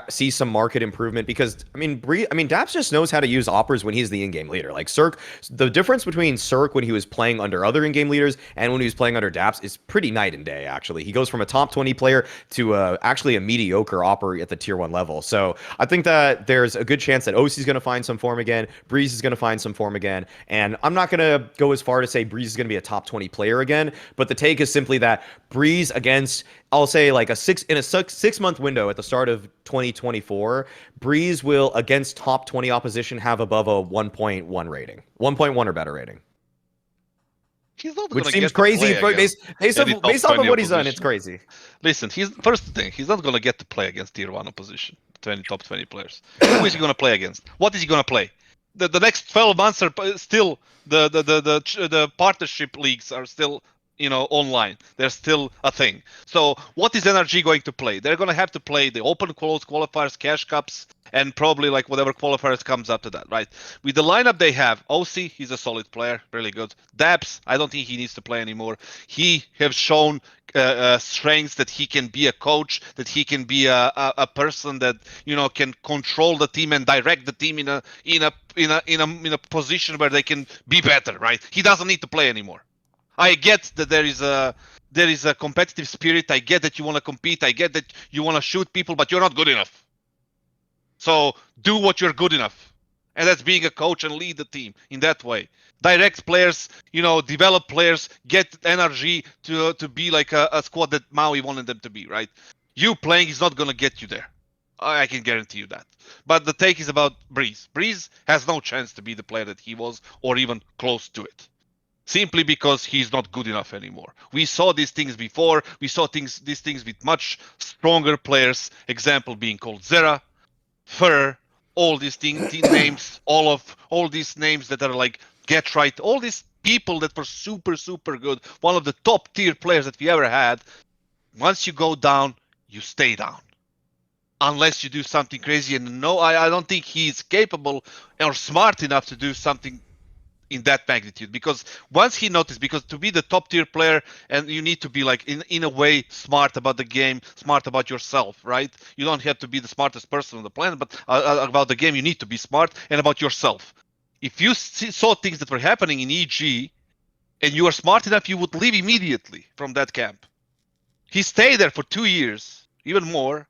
see some market improvement because I mean Daps just knows how to use operas when he's the in-game leader. Like Cirque, the difference between Cirque when he was playing under other in-game leaders and when he was playing under Daps is pretty night and day. Actually, he goes from a top 20 player to actually a mediocre opera at the tier 1 level. So I think that there's a good chance that OC is going to find some form again, Brehze is going to find some form again, and I'm not going to go as far to say Brehze is going to be a top 20 player again, but the take is simply that Brehze against, I'll say like a 6-month window at the start of 2024, Brehze will against top 20 opposition have above a 1.1 rating, 1.1 or better rating. He's not which seems crazy based off of what he's done. It's crazy. Listen, first thing, he's not gonna get to play against tier 1 opposition, top 20 players. Who is he gonna play against? What is he gonna play? The next 12 months are still the partnership leagues are still online. They're still a thing. So what is NRG going to play? They're going to have to play the open close qualifiers, cash cups, and probably like whatever qualifiers comes up to that, right? With the lineup they have, OC, he's a solid player, really good. Daps, I don't think he needs to play anymore. He has shown strengths that he can be a coach, that he can be a person that can control the team and direct the team in a position where they can be better, right? He doesn't need to play anymore. I get that there is a competitive spirit. I get that you want to compete. I get that you want to shoot people, but you're not good enough. So do what you're good enough. And that's being a coach and lead the team in that way. Direct players, develop players, get NRG to be like a squad that Maui wanted them to be, right? You playing is not going to get you there. I can guarantee you that. But the take is about Brehze. Brehze has no chance to be the player that he was or even close to it. Simply because he's not good enough anymore. We saw these things before. We saw these things with much stronger players. Example being called Zera, Fur, all these names, all these names that are like Get Right. All these people that were super, super good, one of the top tier players that we ever had, once you go down, you stay down. Unless you do something crazy. And no, I don't think he's capable or smart enough to do something in that magnitude. Because once he noticed, because to be the top tier player, and you need to be like in a way smart about the game, smart about yourself, right? You don't have to be the smartest person on the planet, but about the game you need to be smart, and about yourself. If you saw things that were happening in EG and you are smart enough, you would leave immediately from that camp. He stayed there for 2 years, even more,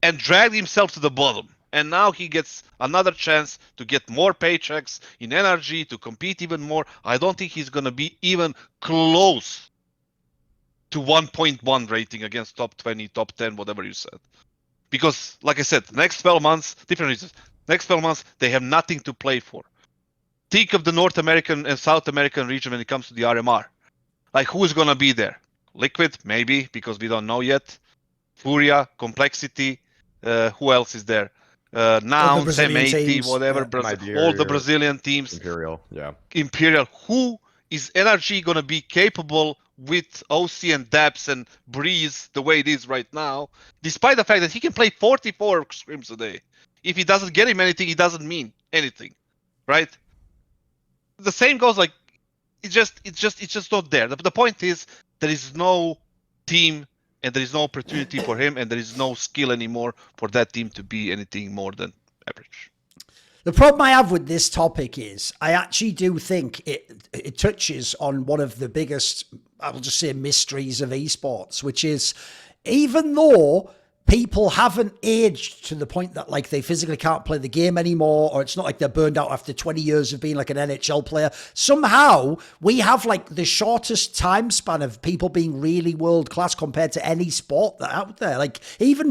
and dragged himself to the bottom. And now he gets another chance to get more paychecks in NRG, to compete even more. I don't think he's going to be even close to 1.1 rating against top 20, top 10, whatever you said. Because, like I said, next 12 months, different reasons. Next 12 months, they have nothing to play for. Think of the North American and South American region when it comes to the RMR. Like, who is going to be there? Liquid, maybe, because we don't know yet. Furia, Complexity, who else is there? Now, M80, whatever, all the Brazilian teams. Imperial, yeah. Imperial. Who is NRG going to be capable with OC and Daps and Brehze the way it is right now, despite the fact that he can play 44 scrims a day? If he doesn't get him anything, it doesn't mean anything, right? The same goes like, it's just not there. The point is, there is no team and there is no opportunity for him, and there is no skill anymore for that team to be anything more than average. The problem I have with this topic is I actually do think it touches on one of the biggest, I will just say, mysteries of esports, which is, even though people haven't aged to the point that like they physically can't play the game anymore, or it's not like they're burned out after 20 years of being like an NHL player, somehow we have like the shortest time span of people being really world class compared to any sport that out there. Like even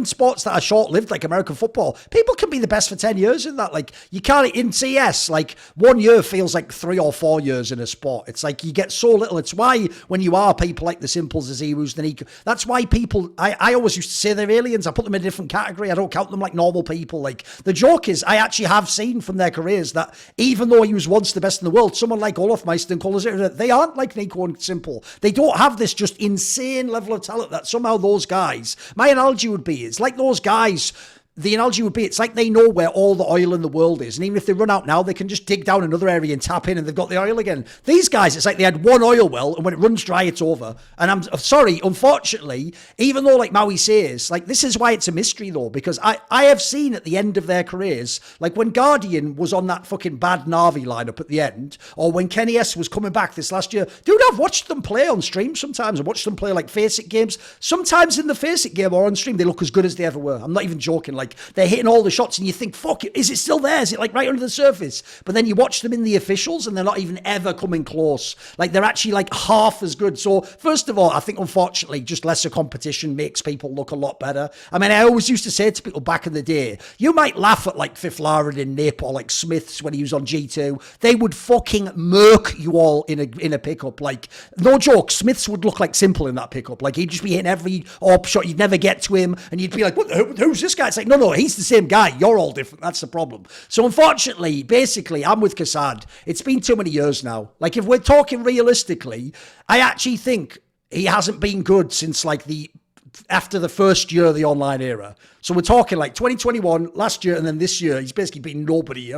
sports that are short lived, like American football, people can be the best for 10 years in that. Like you can't in CS, like 1 year feels like 3 or 4 years in a sport. It's like you get so little. It's why when you are people like the Simples, the Zeros, the Nico, that's why people, I always used to say they're aliens. I put them in a different category. I don't count them like normal people. Like the joke is, I actually have seen from their careers that even though he was once the best in the world, someone like Olaf Meister and Colosseum, they aren't like Nico and Simple. They don't have this just insane level of talent that somehow those guys, my analogy would be, it's like those guys, the analogy would be, it's like they know where all the oil in the world is. And even if they run out now, they can just dig down another area and tap in and they've got the oil again. These guys, it's like they had one oil well and when it runs dry, it's over. And I'm sorry, unfortunately, even though like Maui says, like this is why it's a mystery though, because I have seen at the end of their careers, like when Guardian was on that fucking bad Navi lineup at the end, or when Kenny S was coming back this last year, dude, I've watched them play on stream sometimes. I've watched them play like Faceit games. Sometimes in the Faceit game or on stream, they look as good as they ever were. I'm not even joking. Like they're hitting all the shots and you think, fuck it, is it still there? Is it like right under the surface? But then you watch them in the officials and they're not even ever coming close. Like they're actually like half as good. So first of all, I think unfortunately just lesser competition makes people look a lot better. I mean, I always used to say to people back in the day, you might laugh at like Fifth Laren and Nip or like Smiths when he was on G2. They would fucking murk you all in a pickup. Like no joke, Smiths would look like Simple in that pickup. Like he'd just be hitting every AWP shot. You'd never get to him and you'd be like, who's this guy? It's like, no, he's the same guy. You're all different. That's the problem. So unfortunately, basically, I'm with kassad. It's been too many years now. Like if we're talking realistically, I actually think he hasn't been good since like after the first year of the online era. So we're talking like 2021, last year, and then this year, he's basically been nobody,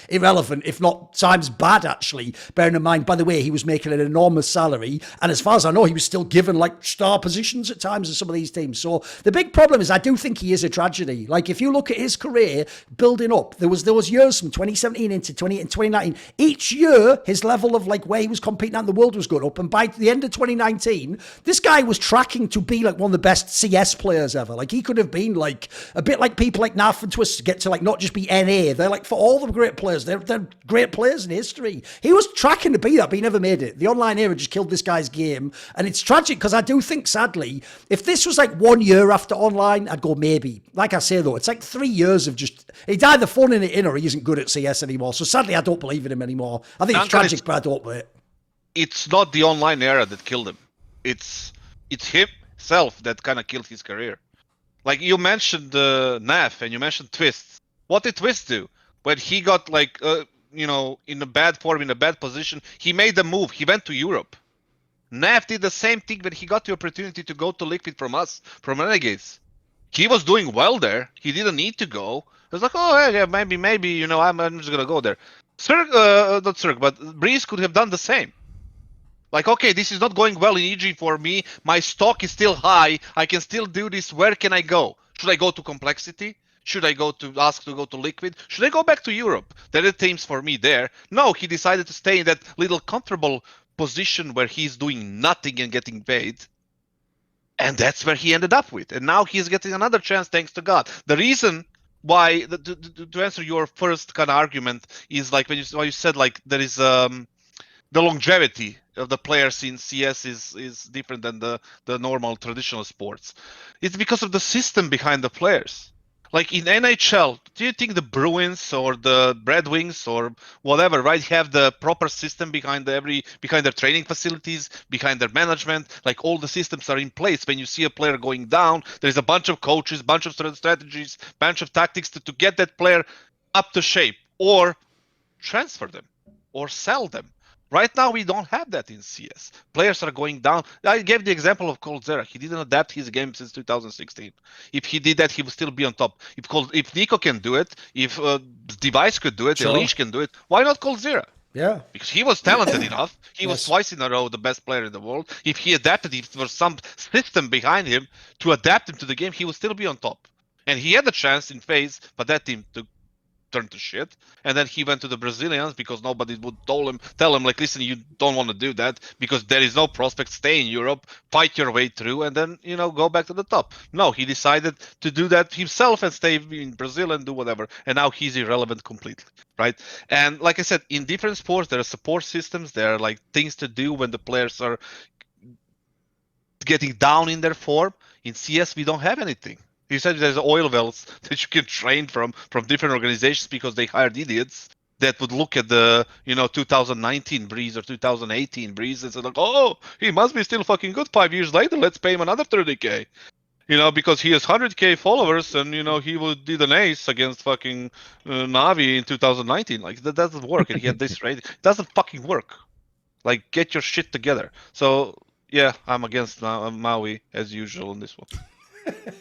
irrelevant, if not times bad, actually. Bearing in mind, by the way, he was making an enormous salary. And as far as I know, he was still given like star positions at times in some of these teams. So the big problem is I do think he is a tragedy. Like if you look at his career building up, there was years from 2017 into 2019. Each year, his level of like where he was competing out in the world was going up. And by the end of 2019, this guy was tracking to be like one of the best CS players ever. Like he could have been like a bit like people like Naf and Twist get to like not just be NA. They're like for all the great players. They're great players in history. He was tracking to be that, but he never made it. The online era just killed this guy's game. And it's tragic because I do think, sadly, if this was like 1 year after online, I'd go maybe. Like I say though, it's like 3 years of just, he's either phoning it in or he isn't good at CS anymore. So sadly, I don't believe in him anymore. I think it's tragic, but I don't believe it. It's not the online era that killed him. It's himself that kind of killed his career. Like you mentioned NAF and you mentioned Twist. What did Twist do when he got like in a bad form, in a bad position, he made the move. He went to Europe. Nav did the same thing when he got the opportunity to go to Liquid from us, from Renegades. He was doing well there. He didn't need to go. It was like, oh yeah, maybe, I'm just gonna go there. Not Cirque, but Brehze could have done the same. Like, okay, this is not going well in EG for me. My stock is still high. I can still do this. Where can I go? Should I go to Complexity? Should I ask to go to Liquid? Should I go back to Europe? There are teams for me there. No, he decided to stay in that little comfortable position where he's doing nothing and getting paid. And that's where he ended up with. And now he's getting another chance, thanks to God. The reason why, to answer your first kind of argument, is like when you said like there is the longevity of the players in CS is different than the normal traditional sports. It's because of the system behind the players. Like in NHL, do you think the Bruins or the Red Wings or whatever, right, have the proper system behind their training facilities, behind their management? Like all the systems are in place. When you see a player going down, there's a bunch of coaches, bunch of strategies, bunch of tactics to get that player up to shape, or transfer them or sell them. Right now, we don't have that in CS. Players are going down. I gave the example of coldzera. He didn't adapt his game since 2016. If he did that, he would still be on top. If Nico can do it, if Device could do it, Sure. Elish can do it, why not coldzera? Yeah. Because he was talented enough. He was Yes. twice in a row the best player in the world. If he adapted, if there was some system behind him to adapt him to the game, he would still be on top. And he had a chance in FaZe, but that team turned to shit. And then he went to the Brazilians because nobody would tell him like, listen, you don't want to do that because there is no prospect. Stay in Europe, fight your way through, and then go back to the top. No, he decided to do that himself and stay in Brazil and do whatever. And now he's irrelevant completely, right? And like I said, in different sports, there are support systems. There are like things to do when the players are getting down in their form. In CS, we don't have anything. He said there's oil wells that you can train from different organizations because they hired idiots that would look at the 2019 Brehze or 2018 Brehze and say like, oh, he must be still fucking good 5 years later. Let's pay him another 30K. Because he has 100K followers and he did an ace against fucking NAVI in 2019. Like that doesn't work. And he had this rate. It doesn't fucking work. Like get your shit together. So yeah, I'm against Maui as usual on this one.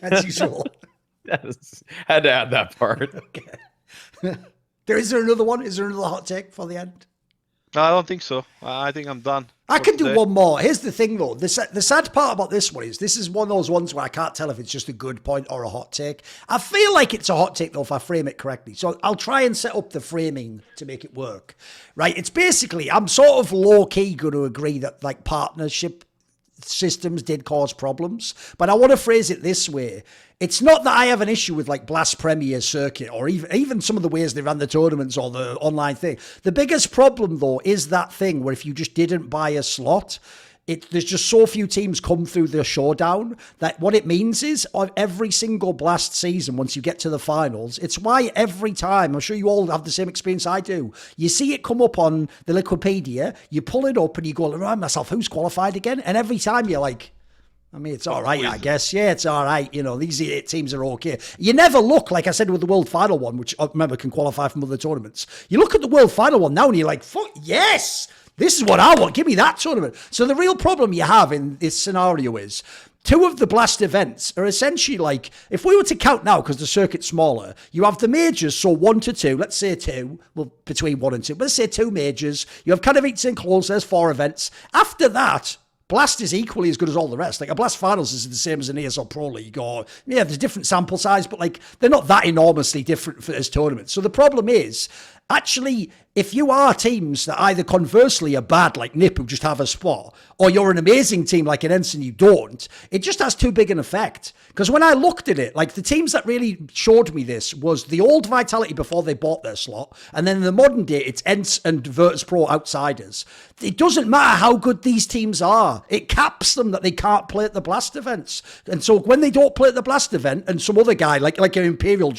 As usual. Yes. Had to add that part. Okay. Is there another one? Is there another hot take for the end? No, I don't think so. I think I'm done. I for can do today. one more. Here's the thing, though. The sad part about this one is this is one of those ones where I can't tell if it's just a good point or a hot take. I feel like it's a hot take, though, if I frame it correctly. So I'll try and set up the framing to make it work. Right? It's basically, I'm sort of low-key going to agree that, like, partnership systems did cause problems, but I want to phrase it this way. It's not that I have an issue with like Blast Premier Circuit or even some of the ways they ran the tournaments or the online thing. The biggest problem though is that thing where if you just didn't buy a slot, there's just so few teams come through the showdown that what it means is on every single Blast season, once you get to the finals, it's why every time, I'm sure you all have the same experience I do, you see it come up on the Wikipedia, you pull it up and you go, remind myself, who's qualified again? And every time you're like, I mean, it's all right, I guess. Yeah, it's all right. These 8 teams are okay. You never look, like I said with the World Final one, which I remember can qualify from other tournaments. You look at the World Final one now and you're like, fuck, yes! This is what I want. Give me that tournament. So the real problem you have in this scenario is 2 of the Blast events are essentially like, if we were to count now, because the circuit's smaller, you have the majors, so 1 to 2, let's say 2, well, between 1 and 2, but let's say 2 majors. You have kind of each enclosed, there's 4 events. After that, Blast is equally as good as all the rest. Like a Blast Finals is the same as an ESL Pro League, or yeah, there's different sample size, but like they're not that enormously different as tournaments. So the problem is, actually, if you are teams that either conversely are bad, like NIP, who just have a spot, or you're an amazing team like an Ensign, you don't, it just has too big an effect. Because when I looked at it, like the teams that really showed me this was the old Vitality before they bought their slot, and then in the modern day, it's Ents and Virtus.pro outsiders. It doesn't matter how good these teams are. It caps them that they can't play at the Blast events. And so when they don't play at the Blast event, and some other guy, like an Imperial,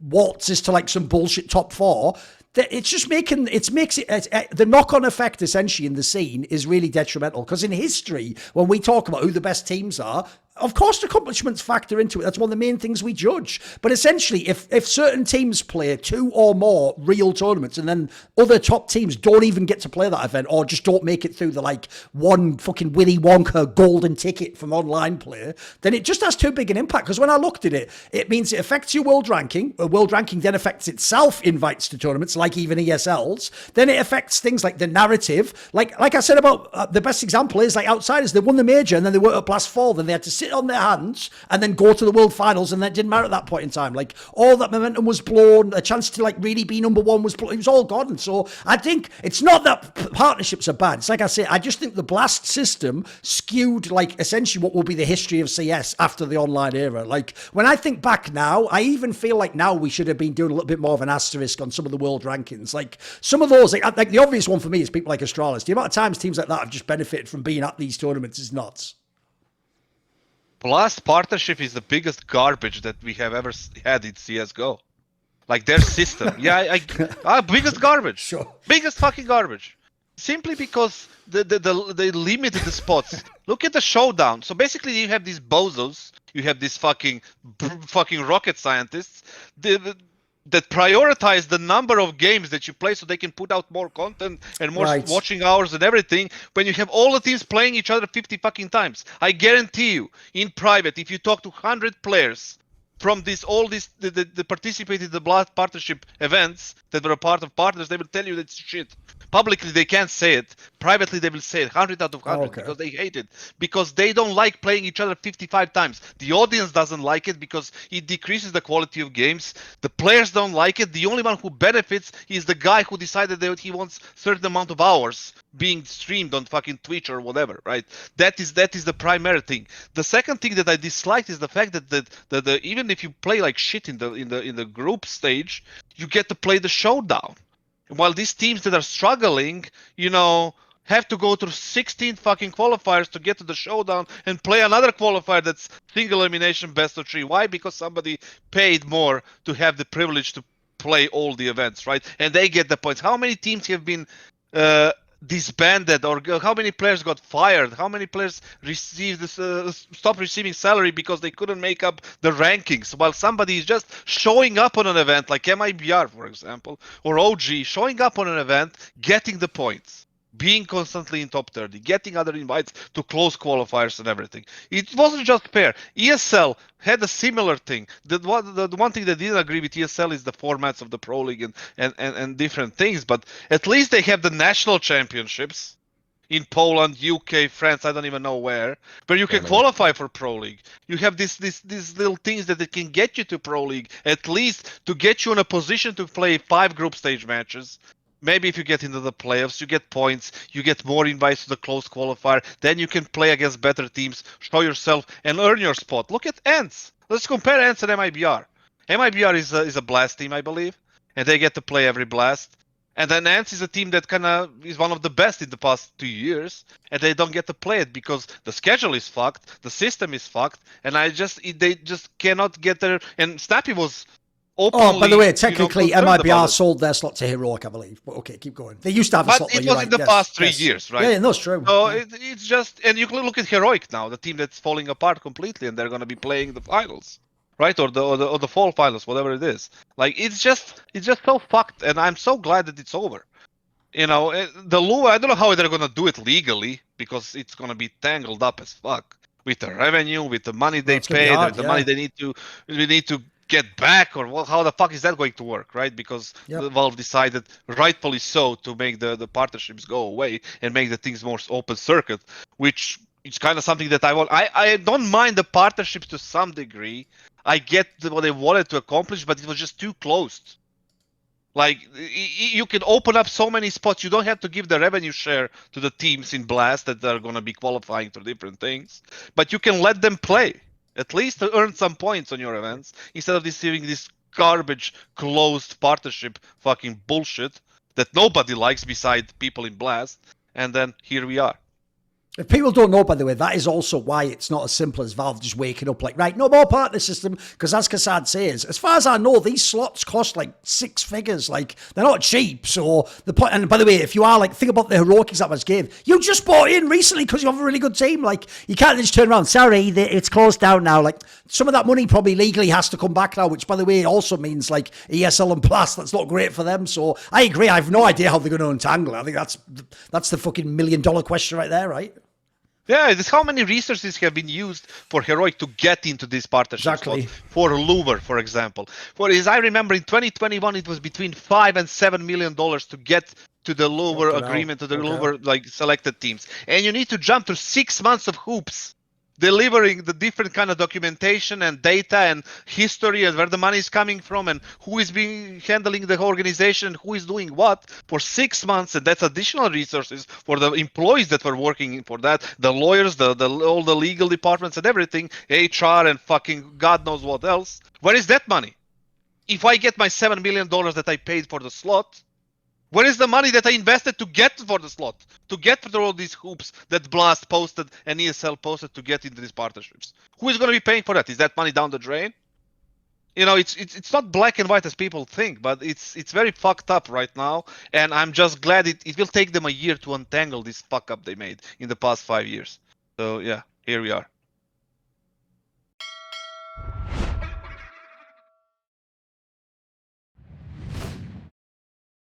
waltzes to like some bullshit top 4, it's just the knock-on effect essentially in the scene is really detrimental, because in history, when we talk about who the best teams are, of course, accomplishments factor into it. That's one of the main things we judge. But essentially, if certain teams play 2 or more real tournaments and then other top teams don't even get to play that event or just don't make it through the like one fucking Willy Wonka golden ticket from online play, then it just has too big an impact. Because when I looked at it, it means it affects your world ranking. World ranking then affects itself invites to tournaments like even ESLs. Then it affects things like the narrative. Like I said about the best example is like Outsiders. They won the major and then they were at Blast 4. Then they had to sit on their hands and then go to the world finals, and that didn't matter at that point in time. Like all that momentum was blown, a chance to like really be number one was blown. It was all gone. And so I think it's not that partnerships are bad. It's like I say, I just think the Blast system skewed like essentially what will be the history of CS after the online era. Like when I think back now, I even feel like now we should have been doing a little bit more of an asterisk on some of the world rankings. Like some of those, like the obvious one for me is people like Astralis. The amount of times teams like that have just benefited from being at these tournaments is nuts. Blast partnership is the biggest garbage that we have ever had in CSGO. Like their system. Yeah, biggest garbage. Sure. Biggest fucking garbage. Simply because they limited the spots. Look at the showdown. So basically you have these bozos, you have these fucking rocket scientists that prioritize the number of games that you play so they can put out more content and more watching hours and everything, when you have all the teams playing each other 50 fucking times. I guarantee you, in private, if you talk to 100 players from the participated in the Blast partnership events that were a part of partners, they will tell you that's shit. Publicly, they can't say it. Privately, they will say it 100 out of 100 because they hate it. Because they don't like playing each other 55 times. The audience doesn't like it because it decreases the quality of games. The players don't like it. The only one who benefits is the guy who decided that he wants certain amount of hours being streamed on fucking Twitch or whatever, right? That is the primary thing. The second thing that I dislike is the fact that even if you play like shit in the group stage, you get to play the showdown. While these teams that are struggling, have to go through 16 fucking qualifiers to get to the showdown and play another qualifier that's single elimination best of 3. Why? Because somebody paid more to have the privilege to play all the events, right? And they get the points. How many teams have been disbanded, or how many players got fired? How many players received stopped receiving salary because they couldn't make up the rankings, while somebody is just showing up on an event like MIBR, for example, or OG, showing up on an event, getting the points, being constantly in top 30, getting other invites to close qualifiers and everything. It wasn't just fair. ESL had a similar thing. The one thing that didn't agree with ESL is the formats of the Pro League and different things, but at least they have the national championships in Poland, UK, France, I don't even know where you can qualify for Pro League. You have these little things that they can get you to Pro League, at least to get you in a position to play 5 group stage matches. Maybe if you get into the playoffs, you get points, you get more invites to the close qualifier, then you can play against better teams, show yourself, and earn your spot. Look at Ants. Let's compare Ants and MIBR. MIBR is a Blast team, I believe, and they get to play every Blast. And then Ants is a team that kind of is one of the best in the past 2 years, and they don't get to play it because the schedule is fucked, the system is fucked, and they just cannot get there. And Snappy was openly, by the way, technically MIBR sold their slot to Heroic, I believe. But okay, keep going. They used to have a slot. But it was in the past 3 years, right? Yeah, that's true. So it's just, and you can look at Heroic now, the team that's falling apart completely, and they're going to be playing the finals, right? Or the fall finals, whatever it is. Like it's just so fucked, and I'm so glad that it's over. The Lua, I don't know how they're going to do it legally because it's going to be tangled up as fuck with the revenue, with the money they pay, the money they need to get back, or how the fuck is that going to work, right? Because Valve decided, rightfully so, to make the partnerships go away and make the things more open circuit, which is kind of something that I want. I don't mind the partnerships to some degree. I get what they wanted to accomplish, but it was just too closed. Like, you can open up so many spots. You don't have to give the revenue share to the teams in Blast that are going to be qualifying for different things, but you can let them play. At least to earn some points on your events instead of receiving this garbage closed partnership fucking bullshit that nobody likes beside people in Blast. And then here we are. If people don't know, by the way, that is also why it's not as simple as Valve just waking up like, right, no more partner system, because as kassad says, as far as I know, these slots cost like 6 figures. Like, they're not cheap. So the point, and by the way, if you are like, think about the heroic example I just gave, you just bought in recently because you have a really good team. Like, you can't just turn around, sorry, it's closed down now. Like, some of that money probably legally has to come back now, which by the way also means like ESL and Plus, that's not great for them. So I agree, I have no idea how they're going to untangle it. I think that's the fucking $1 million question right there, right? Yeah, it's how many resources have been used for Heroic to get into this partnership. Exactly. For Luber, for example. As I remember, in 2021, it was between $5 and $7 million to get to the Luber agreement, to the Luber like selected teams. And you need to jump through 6 months of hoops, delivering the different kind of documentation and data and history and where the money is coming from and who is being handling the organization, who is doing what for 6 months. And that's additional resources for the employees that were working for that, the lawyers, all the legal departments and everything, HR and fucking God knows what else. Where is that money? If I get my $7 million that I paid for the slot, where is the money that I invested to get for the slot, to get through all these hoops that Blast posted and ESL posted to get into these partnerships? Who is going to be paying for that? Is that money down the drain? You know, it's not black and white as people think, but it's very fucked up right now. And I'm just glad it will take them a year to untangle this fuck up they made in the past 5 years. So yeah, here we are.